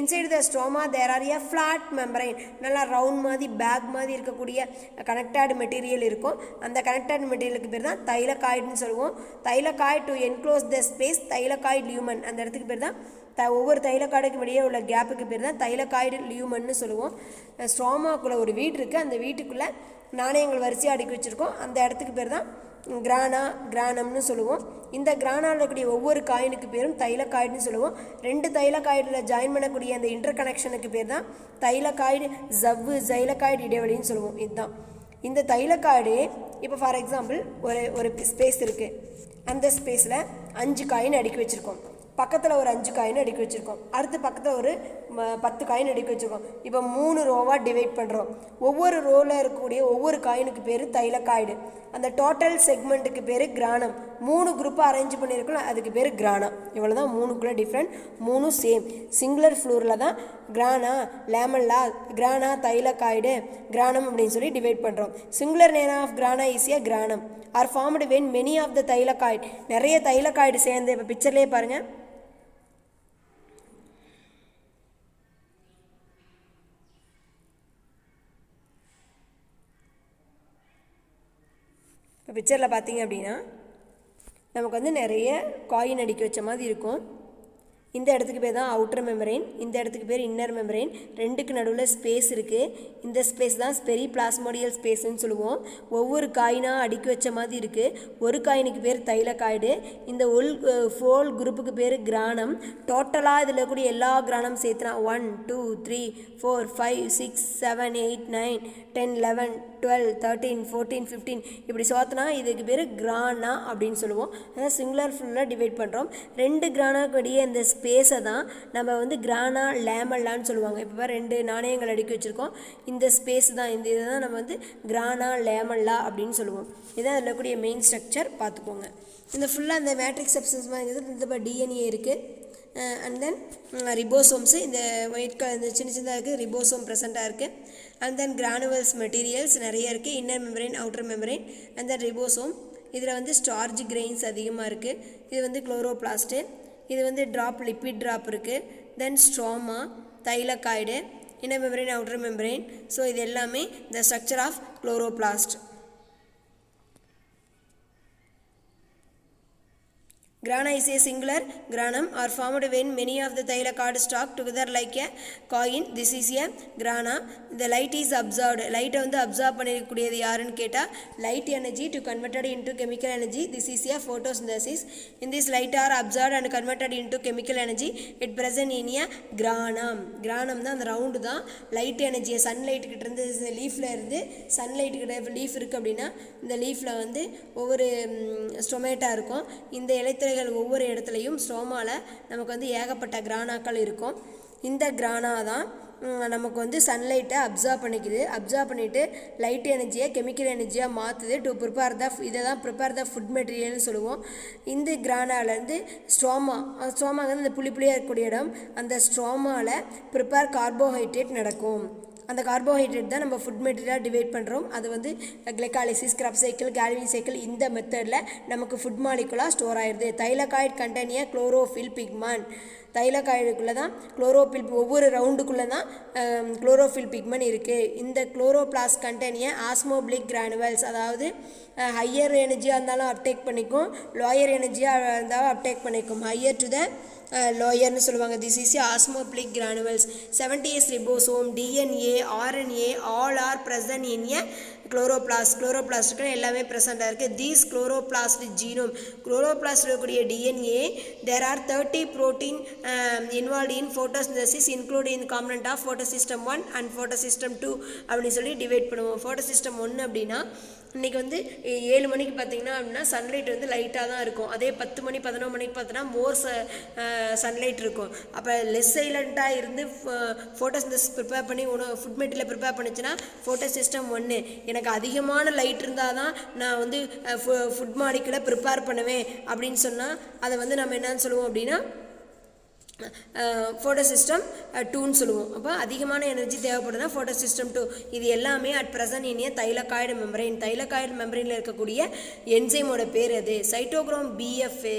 Inside the stroma there are a flat membrane, நல்லா ரவுண்ட் மாதிரி பேக் மாதிரி இருக்கக்கூடிய கனெக்டட் மெட்டீரியல் இருக்கும். அந்த கனெக்டட் மெட்டீரியலுக்கு பேர் தான் தைலகாய்டுன்னு சொல்லுவோம். Thylakoid to enclose the space thylakoid லியூமன், அந்த இடத்துக்கு பேர் தான் ஒவ்வொரு தைலக்காய்டுக்கு வெளியே உள்ள கேப்புக்கு பேர் தான் தைலகாய்டு லியூமன்னு சொல்லுவோம். ஸ்ட்ரோமாக்குள்ளே ஒரு வீடு இருக்குது, அந்த வீட்டுக்குள்ளே நாணயங்கள் வரிசையாக அடுக்கி வச்சுருக்கோம். அந்த இடத்துக்கு பேர் தான் கிரானம்னு சொல்லுவோம். இந்த கிரானாவில் இருக்கக்கூடிய ஒவ்வொரு காயினுக்கு பேரும் தைலகாய்டுன்னு சொல்லுவோம். 2 தைலகாய்டில் ஜாயின் பண்ணக்கூடிய அந்த இன்டர் கனெக்ஷனுக்கு பேர் தான் தைலகாய்டு ஜைலகாய்டு இடைவெளின்னு சொல்லுவோம். இதுதான் இந்த தைலகாய்டு. இப்போ ஃபார் எக்ஸாம்பிள் ஒரு ஸ்பேஸ் இருக்குது, அந்த ஸ்பேஸில் 5 காயின் அடுக்கி வச்சுருக்கோம். பக்கத்தில் ஒரு 5 காயின் அடுக்கி வச்சுருக்கோம். அடுத்து பக்கத்தில் ஒரு 10 காயின் அடுக்கி வச்சுருக்கோம். இப்போ 3 ரோவாக டிவைட் பண்ணுறோம். ஒவ்வொரு ரோவில் இருக்கக்கூடிய ஒவ்வொரு காயினுக்கு பேர் தைலகாய்டு. அந்த டோட்டல் செக்மெண்ட்டுக்கு பேர் கிரானம். 3 குரூப்பாக அரேஞ்ச் பண்ணியிருக்கோம், அதுக்கு பேர் கிரானா. இவ்வளோ தான் 3க்குள்ளே டிஃப்ரெண்ட். 3 சேம். சிங்குலர் ஃப்ளூரில் தான் grana, lamella, grana, thylakoid, granum அப்படின்னு சொல்லி டிவைட் பண்ணுறோம். Singular name of grana is a granum are formed when many of the thylakoid, நிறைய தைலகாய்டு சேர்ந்து, இப்போ பிக்சர்லேயே பாருங்கள், இப்போ பிக்சரில் பார்த்தீங்க அப்படின்னா நமக்கு வந்து நிறைய காயின் அடுக்கி வச்ச மாதிரி இருக்கும். இந்த இடத்துக்கு பேர் தான் அவுட்டர் மெம்பரைன், இந்த இடத்துக்கு பேர் இன்னர் மெம்பரைன். 2க்கு நடுவில் ஸ்பேஸ் இருக்குது. இந்த ஸ்பேஸ் தான் பெரிப்ளாஸ்மோடியல் ஸ்பேஸ்ன்னு சொல்லுவோம். ஒவ்வொரு காயினாக அடுக்கி வச்ச மாதிரி இருக்குது. ஒரு காயினுக்கு பேர் தைலகாய்டு. இந்த ஃபோல் குரூப்புக்கு பேர் கிரானம். டோட்டலாக இதில் இருக்கக்கூடிய எல்லா கிரானம் சேர்த்துனா 1 2 3 4 5 6 7 8 9 10 11 12 13 14 15 இப்படி சோத்தினா இதுக்கு பேர் கிரானா அப்படின்னு சொல்லுவோம். அதான் சிங்குலர் ஃபுல்லாக டிவைட் பண்ணுறோம். 2 கிரானாக்கு இடையே இந்த ஸ்பேஸை தான் நம்ம வந்து கிரானா லேமல்லான்னு சொல்லுவாங்க. இப்போ 2 நாணயங்கள் அடுக்கி வச்சுருக்கோம். இந்த ஸ்பேஸ் தான், இந்த இதை தான் நம்ம வந்து கிரானா லேமல்லா அப்படின்னு சொல்லுவோம். இதான் அதில் இருக்கக்கூடிய மெயின் ஸ்ட்ரக்சர் பார்த்துக்கோங்க. இந்த ஃபுல்லாக இந்த மேட்ரிக்ஸ் சப்ஸ்டன்ஸ் மாதிரி இந்த டிஎன்ஏ இருக்குது. அண்ட் தென் ரிபோசோம்ஸு, இந்த ஒயிட் கலர் இந்த சின்னதாக இருக்குது, ரிபோசோம் ப்ரெசண்ட்டாக இருக்குது. அண்ட் தென் கிரானுவல்ஸ் மெட்டீரியல்ஸ் நிறைய இருக்குது. Inner membrane, outer membrane, and then ribosome. இதில் வந்து ஸ்டார்ஜ் கிரெயின்ஸ் அதிகமாக இருக்குது. இது வந்து குளோரோபிளாஸ்ட்டு. இது வந்து லிப்பிட் ட்ராப் இருக்குது. Then stroma, thylakoid, inner membrane, outer membrane. So இது எல்லாமே the structure of chloroplast. Grana is a singular granum are formed when many of the thylakoids stock together like a coin. This is a grana. The light is absorbed. Light வந்து absorb பண்ணிருக்கூடியது யாருன்னு கேட்டால் light energy to converted into chemical energy. This is a photosynthesis. In this light are absorbed and converted into chemical energy. It present in a granum. Granum தான் அந்த round தான் light எனர்ஜியை sunlight கிட்ட இருந்து லீஃபில் இருந்து sunlight கிட்ட leaf இருக்குது அப்படின்னா இந்த லீஃபில் வந்து ஒவ்வொரு ஸ்டொமேட்டா இருக்கும். இந்த இலைத்தலைகள் ஒவ்வொரு இடத்துலையும் ஸ்ட்ரோமாவில் நமக்கு வந்து ஏகப்பட்ட கிரானாக்கள் இருக்கும். இந்த கிரானா தான் நமக்கு வந்து சன்லைட்டை அப்சார்ப் பண்ணிக்குது. அப்சார்ப் பண்ணிவிட்டு லைட் எனர்ஜியை கெமிக்கல் எனர்ஜியாக மாற்றுது. டு ப்ரிப்பேர் இதை தான் ப்ரிப்பேர் த ஃபுட் மெட்டீரியல்னு சொல்லுவோம். இந்த கிரானாலேருந்து ஸ்ட்ரோமாங்கிறது இந்த புளியாக இருக்கக்கூடிய இடம். அந்த ஸ்ட்ரோமாவில் ப்ரிப்பேர் கார்போஹைட்ரேட் நடக்கும். அந்த கார்போஹைட்ரேட் தான் நம்ம ஃபுட் மெட்டீரியலாக டிவைட் பண்ணுறோம். அது வந்து glycolysis, Krebs cycle, Calvin cycle, இந்த மெத்தடில் நமக்கு ஃபுட் மாலிகுலாக ஸ்டோர் ஆயிடுது. Thylakoid contain chlorophyll pigment. தைலகாய்டுக்குள்ளே தான் குளோரோஃபில், ஒவ்வொரு ரவுண்டுக்குள்ளே தான் குளோரோஃபில் பிக்மெண்ட் இருக்குது. இந்த குளோரோபிளாஸ்ட் கண்டெய்ன் ஆஸ்மோபிளிக் கிரானுவல்ஸ், அதாவது ஹையர் எனர்ஜியாக இருந்தாலும் அப்டேக் பண்ணிக்கும், லோயர் எனர்ஜியாக இருந்தாலும் அப்டேக் பண்ணிக்கும். ஹையர் டு த லோயர்னு சொல்லுவாங்க. This is osmophilic granules. 70s ribosome, DNA, RNA all are present in a chloroplast எல்லாமே ப்ரெசென்ட்டாக இருக்குது. தீஸ் குளோரோபிளாஸ்ட் ஜீனோம், குளோரோபிளாஸ்ட் இருக்கக்கூடிய DNA there are 30 protein involved in photosynthesis included in the component of photosystem 1 and photosystem 2 அப்படின்னு சொல்லி divide பண்ணுவோம். photosystem 1 அப்படின்னா இன்றைக்கி வந்து 7 மணிக்கு பார்த்திங்கன்னா அப்படின்னா சன்லைட் வந்து லைட்டாக தான் இருக்கும். அதே 10 மணி 11 மணிக்கு பார்த்தோன்னா மோர் சன்லைட் இருக்கும். அப்போ லெஸ் சைலண்ட்டாக இருந்து ஃபோட்டோசிந்தசிஸ் ப்ரிப்பேர் பண்ணி ஃபுட் மெட்டீரியலை ப்ரிப்பேர் பண்ணிச்சுன்னா ஃபோட்டோசிஸ்டம் 1. எனக்கு அதிகமான லைட் இருந்தால் தான் நான் வந்து ஃபுட் மாலிகுலை ப்ரிப்பேர் பண்ணுவேன் அப்படின்னு சொன்னால் அதை வந்து நம்ம என்னன்னு சொல்லுவோம் அப்படின்னா ஃபோட்டோசிஸ்டம் 2ன்னு சொல்லுவோம். அப்போ அதிகமான எனர்ஜி தேவைப்படுதுன்னா ஃபோட்டோசிஸ்டம் 2. இது எல்லாமே at present in thylakoid membrane. Thylakoid மெம்பரைனில் இருக்கக்கூடிய என்சைமோட பேர் அது. Cytochrome BFA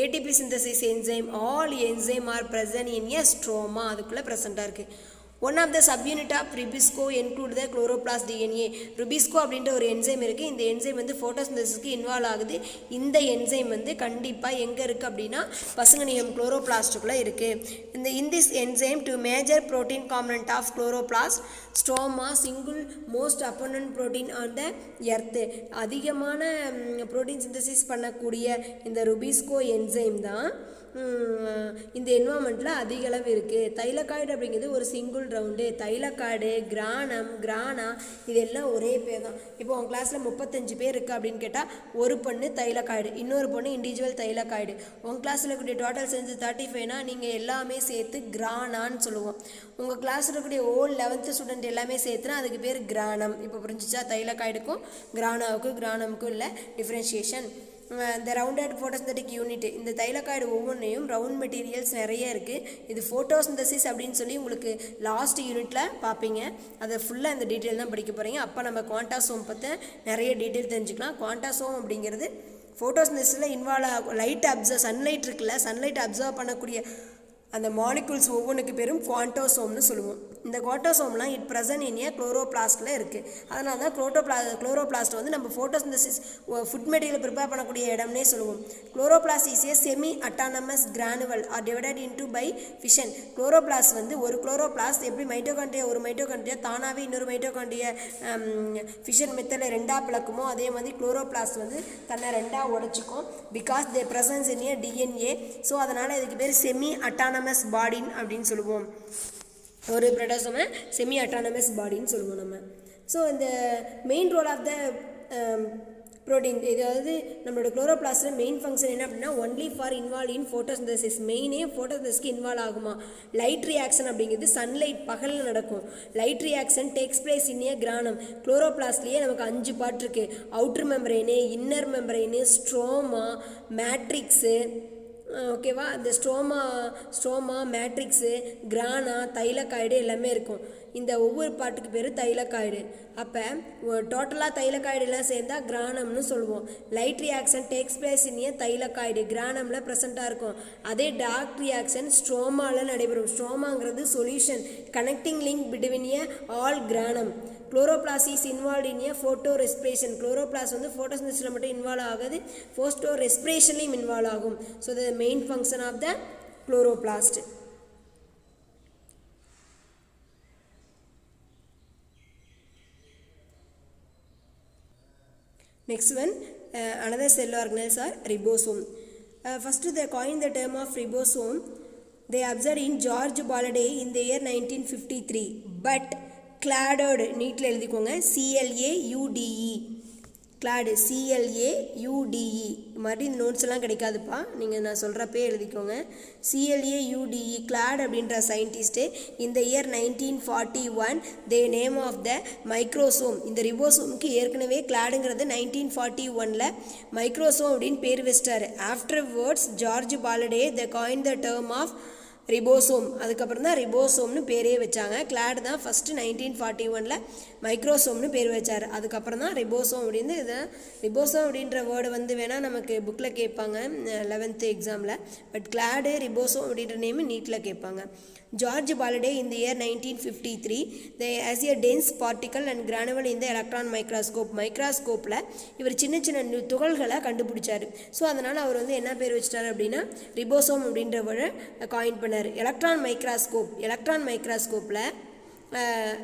ATP synthesis enzyme, all enzyme are present in a stroma, அதுக்குள்ளே ப்ரெசண்ட்டாக இருக்குது. One of the subunit of rubisco include the chloroplast DNA. Rubisco அப்படின்ற ஒரு என்சைம் இருக்குது. இந்த என்சைம் வந்து ஃபோட்டோசிந்தசிஸ்க்கு இன்வால்வ் ஆகுது. இந்த என்சைம் வந்து கண்டிப்பாக எங்கே இருக்குது அப்படின்னா பசுங்கனியம் குளோரோபிளாஸ்ட்டுக்குள்ளே இருக்குது. In this enzyme to major protein component of chloroplast stroma single most abundant protein on the earth. அதிகமான ப்ரோட்டீன் சிந்தசிஸ் பண்ணக்கூடிய இந்த ருபிஸ்கோ என்சைம் தான் இந்த என்வாமெண்ட்டில் அதிக அளவு இருக்குது. தைலகாய்டு அப்படிங்கிறது ஒரு சிங்கிள் ரவுண்டு. தைலகாய்டு, கிரானா இதெல்லாம் ஒரே பேர் தான். இப்போ உங்கள் கிளாஸில் 35 பேர் இருக்குது அப்படின்னு கேட்டால் ஒரு பொண்ணு தைலகாய்டு, இன்னொரு பொண்ணு இண்டிவிஜுவல் தைலகாய்டு. உங்கள் கிளாஸில் இருக்கக்கூடிய டோட்டல் செஞ்சு 35னா நீங்கள் எல்லாமே சேர்த்து கிரானான்னு சொல்லுவோம். உங்கள் கிளாஸில் இருக்கக்கூடிய 11th ஸ்டூடெண்ட் எல்லாமே சேர்த்துனா அதுக்கு பேர் கிரானம். இப்போ புரிஞ்சிச்சா? தைலகாய்டுக்கும் கிரானமுக்கும் இல்லை டிஃப்ரென்ஷியேஷன். இந்த ரவுண்டட் ஃபோட்டோசிந்தட்டிக் யூனிட், இந்த தைலகாய்டு ஒவ்வொன்றையும் ரவுண்ட் மெட்டீரியல்ஸ் நிறைய இருக்குது. இது ஃபோட்டோசிந்தசிஸ் அப்படின்னு சொல்லி உங்களுக்கு லாஸ்ட் யூனிட்டில் பார்ப்பீங்க. அதை ஃபுல்லாக இந்த டீட்டெயில் தான் படிக்க போகிறீங்க. அப்போ நம்ம குவாண்டாசோம் பற்றி நிறைய டீட்டெயில் தெரிஞ்சுக்கலாம். குவாண்டாசோம் அப்படிங்கிறது ஃபோட்டோசிந்தசிஸில் இன்வால்வ் ஆகும். சன்லைட் இருக்குல்ல, சன்லைட் அப்சர்வ் பண்ணக்கூடிய அந்த மாலிகுல்ஸ் ஒவ்வொன்றுக்கு பேரும் குவாண்டோசோம்னு சொல்லுவோம். இந்த குவாண்டோசோம்லாம் இட் ப்ரெசன்ட் இன் ஏ குளோரோபிளாஸ்ட்டில் இருக்குது. அதனால தான் குளோரோபிளாஸ்ட் வந்து நம்ம ஃபோட்டோசிந்தசிஸ் ஃபுட் மெட்டீரியல் ப்ரிப்பேர் பண்ணக்கூடிய இடம்னே சொல்லுவோம். Chloroplast is a semi autonomous granule are divided into by fission. Chloroplast வந்து ஒரு குளோரோபிளாஸ்ட் எப்படி ஒரு மைட்டோகாண்ட்ரியா தானாகவே இன்னொரு மைட்டோகாண்ட்ரியா ஃபிஷன் மெத்தடில் ரெண்டாக பிளக்குமோ அதே மாதிரி குளோரோபிளாஸ்ட் வந்து தன்னை ரெண்டாக உடைச்சிக்கும். Because they presence in a DNA. So அதனால் இதுக்கு பேர் செமி அட்டானமஸ் பாடின் அப்படின்னு சொல்லுவோம். ஒரு ப்ரோட்டோசோமை செமி அட்டானமஸ் பாடின்னு சொல்லுவோம் நம்ம. ஸோ இந்த main role of the protein, இதாவது நம்மளோட குளோரோபிளாஸ்டில் மெயின் ஃபங்க்ஷன் என்ன அப்படின்னா only for involve in photosynthesis. மெயினே ஃபோட்டோசிந்தசிஸ்க்கு இன்வால்வ் ஆகுமா? லைட் ரியாக்ஷன் அப்படிங்கிறது சன்லைட் பகலில் நடக்கும். Light reaction takes place in a granum. குளோரோபிளாஸ்ட்லேயே நமக்கு 5 பார்ட் இருக்குது. Outer membrane, inner membrane, stroma, matrix, ஓகேவா? இந்த ஸ்ட்ரோமா மேட்ரிக்ஸு, கிரானா, தைலகாய்டு எல்லாமே இருக்கும். இந்த ஒவ்வொரு பாட்டுக்கு பேர் தைலகாய்டு. அப்போ டோட்டலாக தைலகாய்டுலாம் சேர்ந்தால் கிரானம்னு சொல்லுவோம். Light reaction takes place in a thylakoid, கிரானமில் ப்ரெசண்ட்டாக இருக்கும். அதே டார்க் ரியாக்ஷன் ஸ்ட்ரோமாவில் நடைபெறும். ஸ்ட்ரோமாங்கிறது solution connecting link between a all granum. Chloroplast is involve in a photo respiration. Chloroplast வந்து ஃபோட்டோசிந்தசிஸில் மட்டும் இன்வால்வ் ஆகாது, ஃபோட்டோ ரெஸ்பிரேஷன்லையும் இன்வால்வ் ஆகும். So the main function of the chloroplast. Next one, another cell organelles are ribosome. First they coined the term of ribosome. They observed in George Balade in the year 1953. But cladoed, நீட்டில் எழுதிக்கோங்க, CLAUDE, clad, CLAUDE. மறுபடியும் இந்த notes எல்லாம் கிடைக்காதுப்பா, நீங்கள் நான் சொல்கிறப்பே எழுதிக்கோங்க. CLAUDE, clad அப்படின்ற scientist இந்த year 1941 they name of the microsome. இந்த ரிபோசோமுக்கு ஏற்கனவே கிளாடுங்கிறது 1941 மைக்ரோசோம் அப்படின்னு பேர் வச்சிட்டாரு. Afterwards George Palade the coin the term of ribosome. அதுக்கப்புறம் தான் ரிபோசோம்னு பேரே வச்சாங்க. கிளாட் தான் ஃபஸ்ட்டு 1941 மைக்ரோசோம்னு பேர் வச்சார். அதுக்கப்புறம் தான் ரிபோசோம் அப்படின்னு. இதை ரிபோசோம் அப்படின்ற வேர்டு வந்து வேணால் நமக்கு புக்கில் கேட்பாங்க 11th எக்ஸாமில். பட் கிளாடு ரிபோசோம் அப்படின்ற நேம் நீட்டில் கேட்பாங்க. George Balade in the year 1953 they as a dense particle and granule in the electron microscope. மைக்ரோஸ்கோப்பில் இவர் சின்ன சின்ன துகள்களை கண்டுபிடிச்சார். ஸோ அதனால் அவர் வந்து என்ன பேர் வச்சிட்டார் அப்படின்னா ரிபோசோம் அப்படின்ற வேர்டை காயின் பண்ணார். எலக்ட்ரான் மைக்ரோஸ்கோப்பில்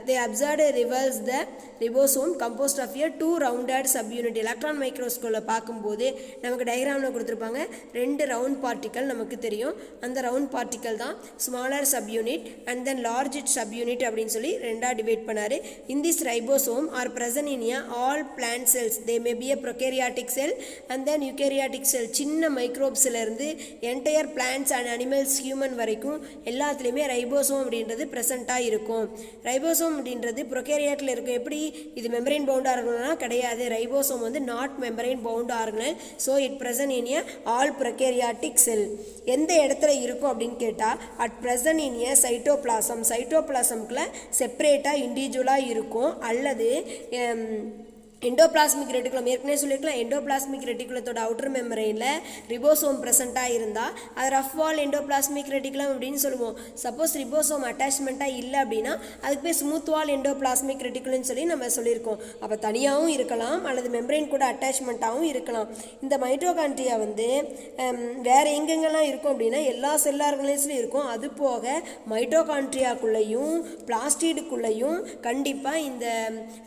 they observed reveals the ribosome composed of a 2 rounded subunit. Electron மைக்ரோஸ்கோப்பில் பார்க்கும்போது நமக்கு டயக்ராமில் கொடுத்துருப்பாங்க 2 ரவுண்ட் பார்ட்டிக்கல் நமக்கு தெரியும். அந்த ரவுண்ட் பார்ட்டிக்கல் தான் smaller subunit and then large subunit அப்படின்னு சொல்லி ரெண்டாக டிவைட் பண்ணார். In this ribosome are present in all plant cells. They may be a prokaryotic cell and then eukaryotic cell. சின்ன மைக்ரோப்ஸ்லேருந்து entire plants and animals human வரைக்கும் எல்லாத்துலேயுமே ribosome அப்படின்றது ப்ரெசண்ட்டாக இருக்கும். ரைபோசோம் அப்படின்றது ப்ரொகேரியாட்டில் இருக்கும். எப்படி இது மெம்பரைன் பவுண்ட் ஆர்கனல்னா கிடையாது. ரைபோசோம் வந்து not membrane bound organelle. So it present in a all prokaryotic cell. எந்த இடத்துல இருக்கும் அப்படின்னு கேட்டால் at present in a cytoplasm. சைட்டோபிளாசம்குள்ளே செப்பரேட்டாக இண்டிவிஜுவலாக இருக்கும். அல்லது எண்டோபிளாஸ்மிக் ரெட்டிகுலம் ஏற்கனவே சொல்லியிருக்கலாம். எண்டோபிளாஸ்மிக் ரெட்டிகுலத்தோட அவுட்டர் மெம்பரைனில் ரிபோசோம் ப்ரெசென்ட்டாக இருந்தால் அது ரஃப் வால் எண்டோபிளாஸ்மிக் ரெட்டிகுலம் அப்படின்னு சொல்லுவோம். சப்போஸ் ரிபோசோம் அட்டாச்மெண்ட்டாக இல்லை அப்படின்னா அதுக்கு போய் ஸ்மூத் வால் எண்டோபிளாஸ்மிக் ரெட்டிகுலம்னு சொல்லி நம்ம சொல்லியிருக்கோம். அப்போ தனியாகவும் இருக்கலாம் அல்லது மெம்பரைன் கூட அட்டாச்மெண்ட்டாகவும் இருக்கலாம். இந்த மைட்டோகாண்ட்ரியா வந்து வேறு எங்கெங்கெல்லாம் இருக்கும் அப்படின்னா எல்லா செல் ஆர்கனைஸ்லையும் இருக்கும். அது போக மைட்டோகாண்ட்ரியாக்குள்ளேயும் பிளாஸ்டிடுக்குள்ளேயும் கண்டிப்பாக இந்த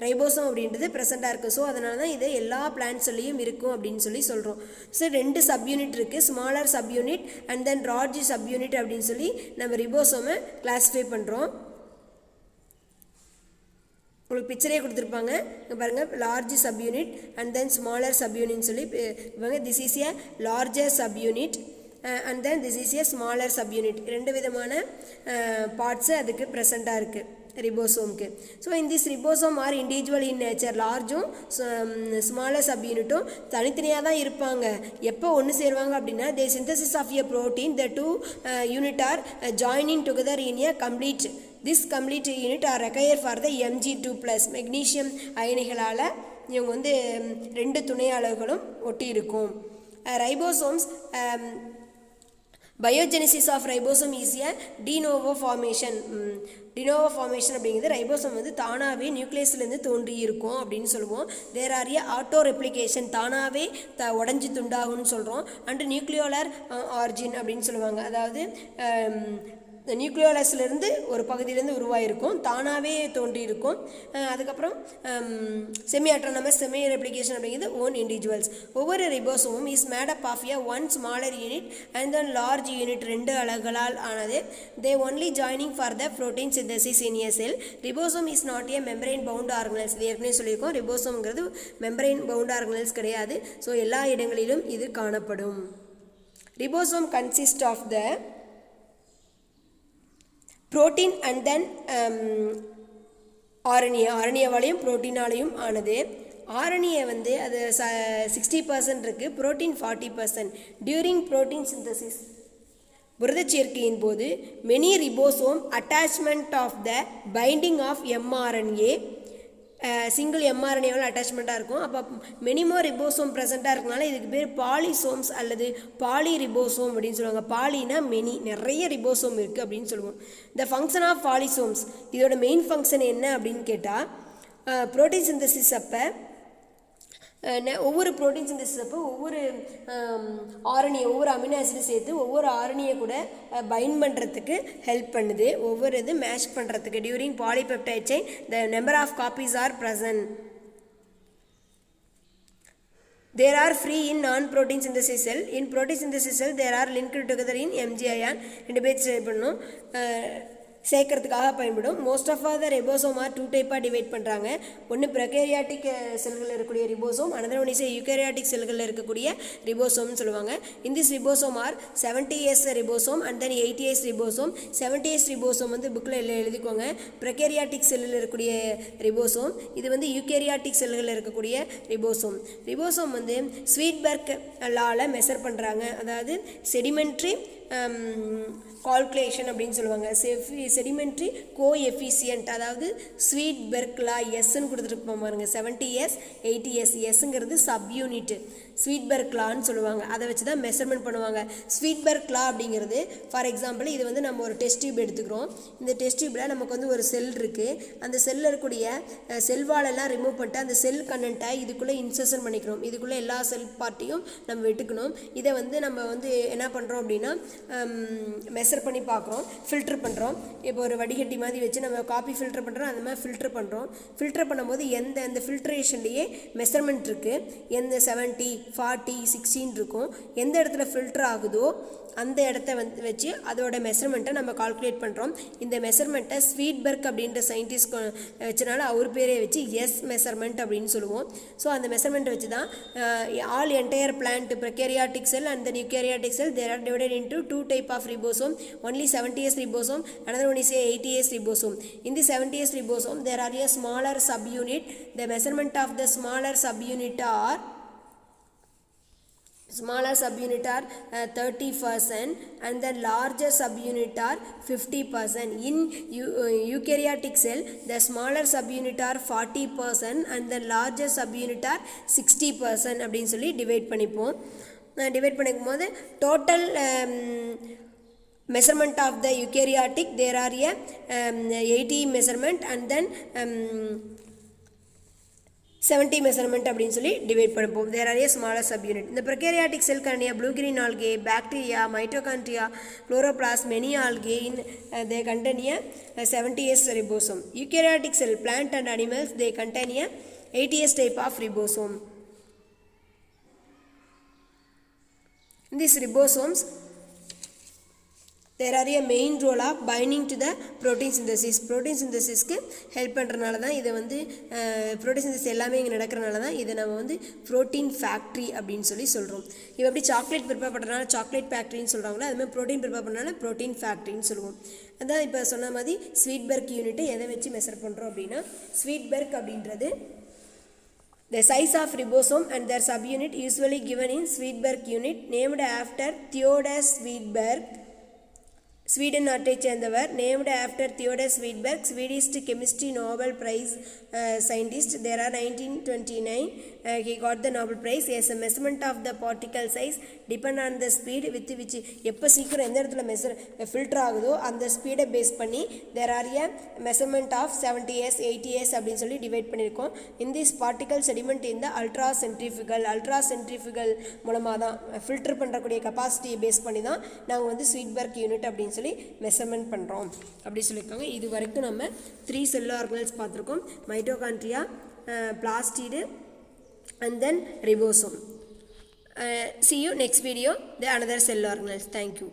ரைபோசோம் அப்படின்றது ப்ரெசென்ட்டாக இருக்கும். ஸோ அதனால தான் இது எல்லா பிளான்ட்ஸ்லையும் இருக்கும் அப்படின்னு சொல்லி சொல்கிறோம். ஸோ 2 சப்யூனிட் இருக்குது, smaller subunit and then large subunit அப்படின்னு சொல்லி நம்ம ரிபோசோமை கிளாஸிஃபை பண்ணுறோம். உங்களுக்கு பிக்சரே கொடுத்துருப்பாங்க. இங்கே பாருங்கள், large subunit and then smaller சப்யூனிட்னு சொல்லி பாருங்க. This is a larger subunit and then this is a smaller subunit. 2 விதமான பார்ட்ஸு அதுக்கு ப்ரெசண்ட்டாக இருக்குது ரிபோசோம்க்கு. So in this ribosome are individual in nature. லார்ஜும் ஸ்மாலர் சப்யூனிட்டும் தனித்தனியாக தான் இருப்பாங்க. எப்போ ஒன்று சேருவாங்க அப்படின்னா they synthesis of a protein the 2 unit are joining together in a complete. This complete unit are require for the Mg2+. Magnesium அயனிகளால் இவங்க வந்து 2 துணை அளவுகளும் ஒட்டி இருக்கும். Ribosomes biogenesis of ribosome is a de novo formation. De novo formation அப்படிங்கிறது ribosome வந்து தானாகவே நியூக்ளியஸ்லேருந்து தோன்றி இருக்கும் அப்படின்னு சொல்லுவோம். There are a auto replication, தானாகவே உடஞ்சி துண்டாகும்னு சொல்கிறோம். அண்டு நியூக்ளியோலர் ஆர்ஜின் அப்படின்னு சொல்லுவாங்க. அதாவது நியூக்ளியோலஸ்லேருந்து ஒரு பகுதியிலேருந்து உருவாயிருக்கும், தானாகவே தோன்றி இருக்கும். அதுக்கப்புறம் செமி அட்டானமஸ் செமி ரெப்ளிகேஷன் அப்படிங்கிறது ஓன் இண்டிவிஜுவல்ஸ். ஒவ்வொரு ரிபோசோமும் is made up of a 1 smaller unit and then large unit 2 அலகுகளால் ஆனது. They only joining for the protein synthesis in a cell. Ribosome is not a membrane bound organelles. இது ஏற்கனவே சொல்லியிருக்கோம், ரிபோசோம்ங்கிறது membrane bound organelles கிடையாது. ஸோ எல்லா இடங்களிலும் இது காணப்படும். Ribosome consist of the protein and then ஆரணியவாலையும் புரோட்டீனாலையும் ஆனது. ஆரணியை வந்து அது 60% இருக்குது, புரோட்டீன் 40%. டியூரிங் புரோட்டீன் சிந்தசிஸ் புரதச்சேர்க்கையின் போது many ribosome attachment of the binding of mRNA single mRNAவால் அட்டாச்மெண்ட்டாக இருக்கும். அப்போ மெனிமோர் ரிபோசோம் ப்ரெசென்ட்டாக இருக்கனால இதுக்கு பேர் பாலிசோம்ஸ் அல்லது பாலி ரிபோசோம் அப்படின்னு சொல்லுவாங்க. பாலினா மெனி, நிறைய ரிபோசோம் இருக்குது அப்படின்னு சொல்லுவோம். த ஃபங்க்ஷன் ஆஃப் பாலிசோம்ஸ், இதோட மெயின் ஃபங்க்ஷன் என்ன அப்படின்னு கேட்டால் புரோட்டீன் சிந்தசிஸ் அப்போ ஒவ்வொரு புரோட்டீன் சிந்தசிஸ் அப்போ ஒவ்வொரு ஆரணியை ஒவ்வொரு அமினோ ஆசிட் சேர்த்து ஒவ்வொரு ஆரணியை கூட பைண்ட் பண்ணுறதுக்கு ஹெல்ப் பண்ணுது. ஒவ்வொரு இது மேட்ச் பண்ணுறதுக்கு. During polypeptide chain the number of copies are present. There are free in non-protein synthesis cell. In protein synthesis cell there are linked together in Mg ion. 2 பேர் பண்ணணும் சேர்க்கறதுக்காக பயன்படும். Most of the ribosome are 2 டைப்பாக divide பண்ணுறாங்க. ஒன்று prokaryotic செல்களில் இருக்கக்கூடிய ribosome, another one is eukaryotic செல்களில் இருக்கக்கூடிய ரிபோசோம்னு சொல்லுவாங்க. In this ribosome are 70S ribosome and then 80S ribosome. 70S ribosome வந்து புக்கில் எழுதிக்கோங்க. ப்ரொகேரியாட்டிக் செல்லில் இருக்கக்கூடிய ரிபோசோம், இது வந்து யூகேரியாட்டிக் செல்களில் இருக்கக்கூடிய ரிபோசோம். ரிபோசோம் வந்து ஸ்வீட்பர்க் லாவில் மெஷர் பண்ணுறாங்க. அதாவது செடிமெண்ட்ரி கால்குலேஷன் அப்படின்னு சொல்லுவாங்க. செடிமெண்ட்ரி கோஎஃபிசியன்ட், அதாவது ஸ்வீட்பெர்க் லா எஸ்ன்னு கொடுத்துருப்போம் பாருங்க. 70S 80S. எஸ்ங்கிறது சப்யூனிட். ஸ்வீட்பர்க் லான்னு சொல்லுவாங்க. அதை வச்சு தான் மெஷர்மெண்ட் பண்ணுவாங்க. ஸ்வீட்பர்க் லா அப்படிங்கிறது ஃபார் எக்ஸாம்பிள் இது வந்து நம்ம ஒரு டெஸ்ட் டியூப் எடுத்துக்கிறோம். இந்த டெஸ்ட் டியூப்பில் நமக்கு வந்து ஒரு செல் இருக்குது. அந்த செல்லில் இருக்கக்கூடிய செல் வாலெல்லாம் ரிமூவ் பண்ணிட்டு அந்த செல் கண்டென்ட்டை இதுக்குள்ளே இன்சர்ஷன் பண்ணிக்கிறோம். இதுக்குள்ளே எல்லா செல் பார்ட்டையும் நம்ம வெட்டுக்கணும். இதை வந்து நம்ம வந்து என்ன பண்ணுறோம் அப்படின்னா மெஷர் பண்ணி பார்க்குறோம், ஃபில்டர் பண்ணுறோம். இப்போ ஒரு வடிகட்டி மாதிரி வச்சு நம்ம காஃபி ஃபில்டர் பண்ணுறோம், அந்த மாதிரி ஃபில்டர் பண்ணுறோம். ஃபில்டர் பண்ணும்போது அந்த ஃபில்ட்ரேஷன்லேயே மெஷர்மெண்ட் இருக்குது. எந்த 70, 40, 16 இருக்கும். எந்த இடத்துல ஃபில்டர் ஆகுதோ அந்த இடத்த வந்து வச்சு அதோட மெஷர்மெண்ட்டை நம்ம கால்குலேட் பண்ணுறோம். இந்த மெஷர்மெண்ட்டை ஸ்வீட்பர்க் அப்படின்ற சயின்டிஸ்ட் வச்சனால அவர் பேரே வச்சு எஸ் மெஷர்மெண்ட் அப்படின்னு சொல்லுவோம். ஸோ அந்த மெஷர்மெண்ட்டை வச்சு தான் all entire plant prokaryotic cell and then eukaryotic cell there are divided into 2 type of ribosome. Only 70S ribosome, another one is a 80S ribosome. In the 70S ribosome there are a smaller subunit. The measurement of the smaller subunit are 30% and the larger subunit are 50%. In eukaryotic cell the smaller subunit are 40% and the larger subunit are 60% அப்படின்னு சொல்லி divide பண்ணிப்போம். Divide பண்ணிக்கும் போது total measurement of the eukaryotic there are a 80 measurement and then 70 measurement அப்படின்னு சொல்லி divide பண்ணிப்போம். there are a smaller subunit. இந்த prokaryotic cell contain blue green algae, bacteria, mitochondria, chloroplast, many algae in they contain a 70S ribosome. Eukaryotic cell plant and animals they contain a 80S type of ribosome. In these ribosomes there are a main role of binding to the protein synthesis. protein synthesisக்கு help பண்ணுறனால தான் இதை வந்து protein synthesis எல்லாமே இங்கே நடக்கிறனால தான் இதை நம்ம வந்து ப்ரோட்டீன் ஃபேக்ட்ரி அப்படின்னு சொல்லி சொல்கிறோம். இப்போ எப்படி சாக்லேட் ப்ரிப்பேர் பண்ணுறதுனால சாக்லேட் ஃபேக்ட்ரின்னு சொல்கிறாங்களோ அதுமாதிரி ப்ரோட்டீன் ப்ரிப்பேர் பண்ணுறதுனால ப்ரோட்டீன் ஃபேக்ட்ரின்னு சொல்லுவோம். அதான் இப்போ சொன்ன மாதிரி ஸ்வீட்பர்க் யூனிட்டை எதை வச்சு மெஷர் பண்ணுறோம் அப்படின்னா ஸ்வீட்பர்க் அப்படின்றது the size of ribosome and their subunit usually given in Sweetberg unit named after Theodor Sweetberg. Sweden நாட்டை சேர்ந்தவர். named after Theodor Sweetberg, Swedish chemistry Nobel Prize scientist. There are 1929 he got the Nobel Prize. As a measurement of the particle size depend on the speed with which எப்போ சீக்கிரம் எந்த இடத்துல filter ஆகுதோ அந்த ஸ்பீடை base பண்ணி there are a measurement of 70S 80S அப்படின்னு சொல்லி டிவைட் பண்ணியிருக்கோம். in this particle sediment in the ultracentrifugal மூலமாக தான் ஃபில்டர் பண்ணுறக்கூடிய கெப்பாசிட்டியை பேஸ் பண்ணி தான் நாங்கள் வந்து ஸ்வீட்பர்க் யூனிட் அப்படின்னு சொல்லி மெஷர்மெண்ட் பண்ணுறோம் அப்படி சொல்லியிருக்காங்க. இது வரைக்கும் நம்ம 3 செல் ஆர்கனல்ஸ் பார்த்துருக்கோம். Mitochondria, plastid and then ribosome. See you next video, the another cell organelles. Thank you.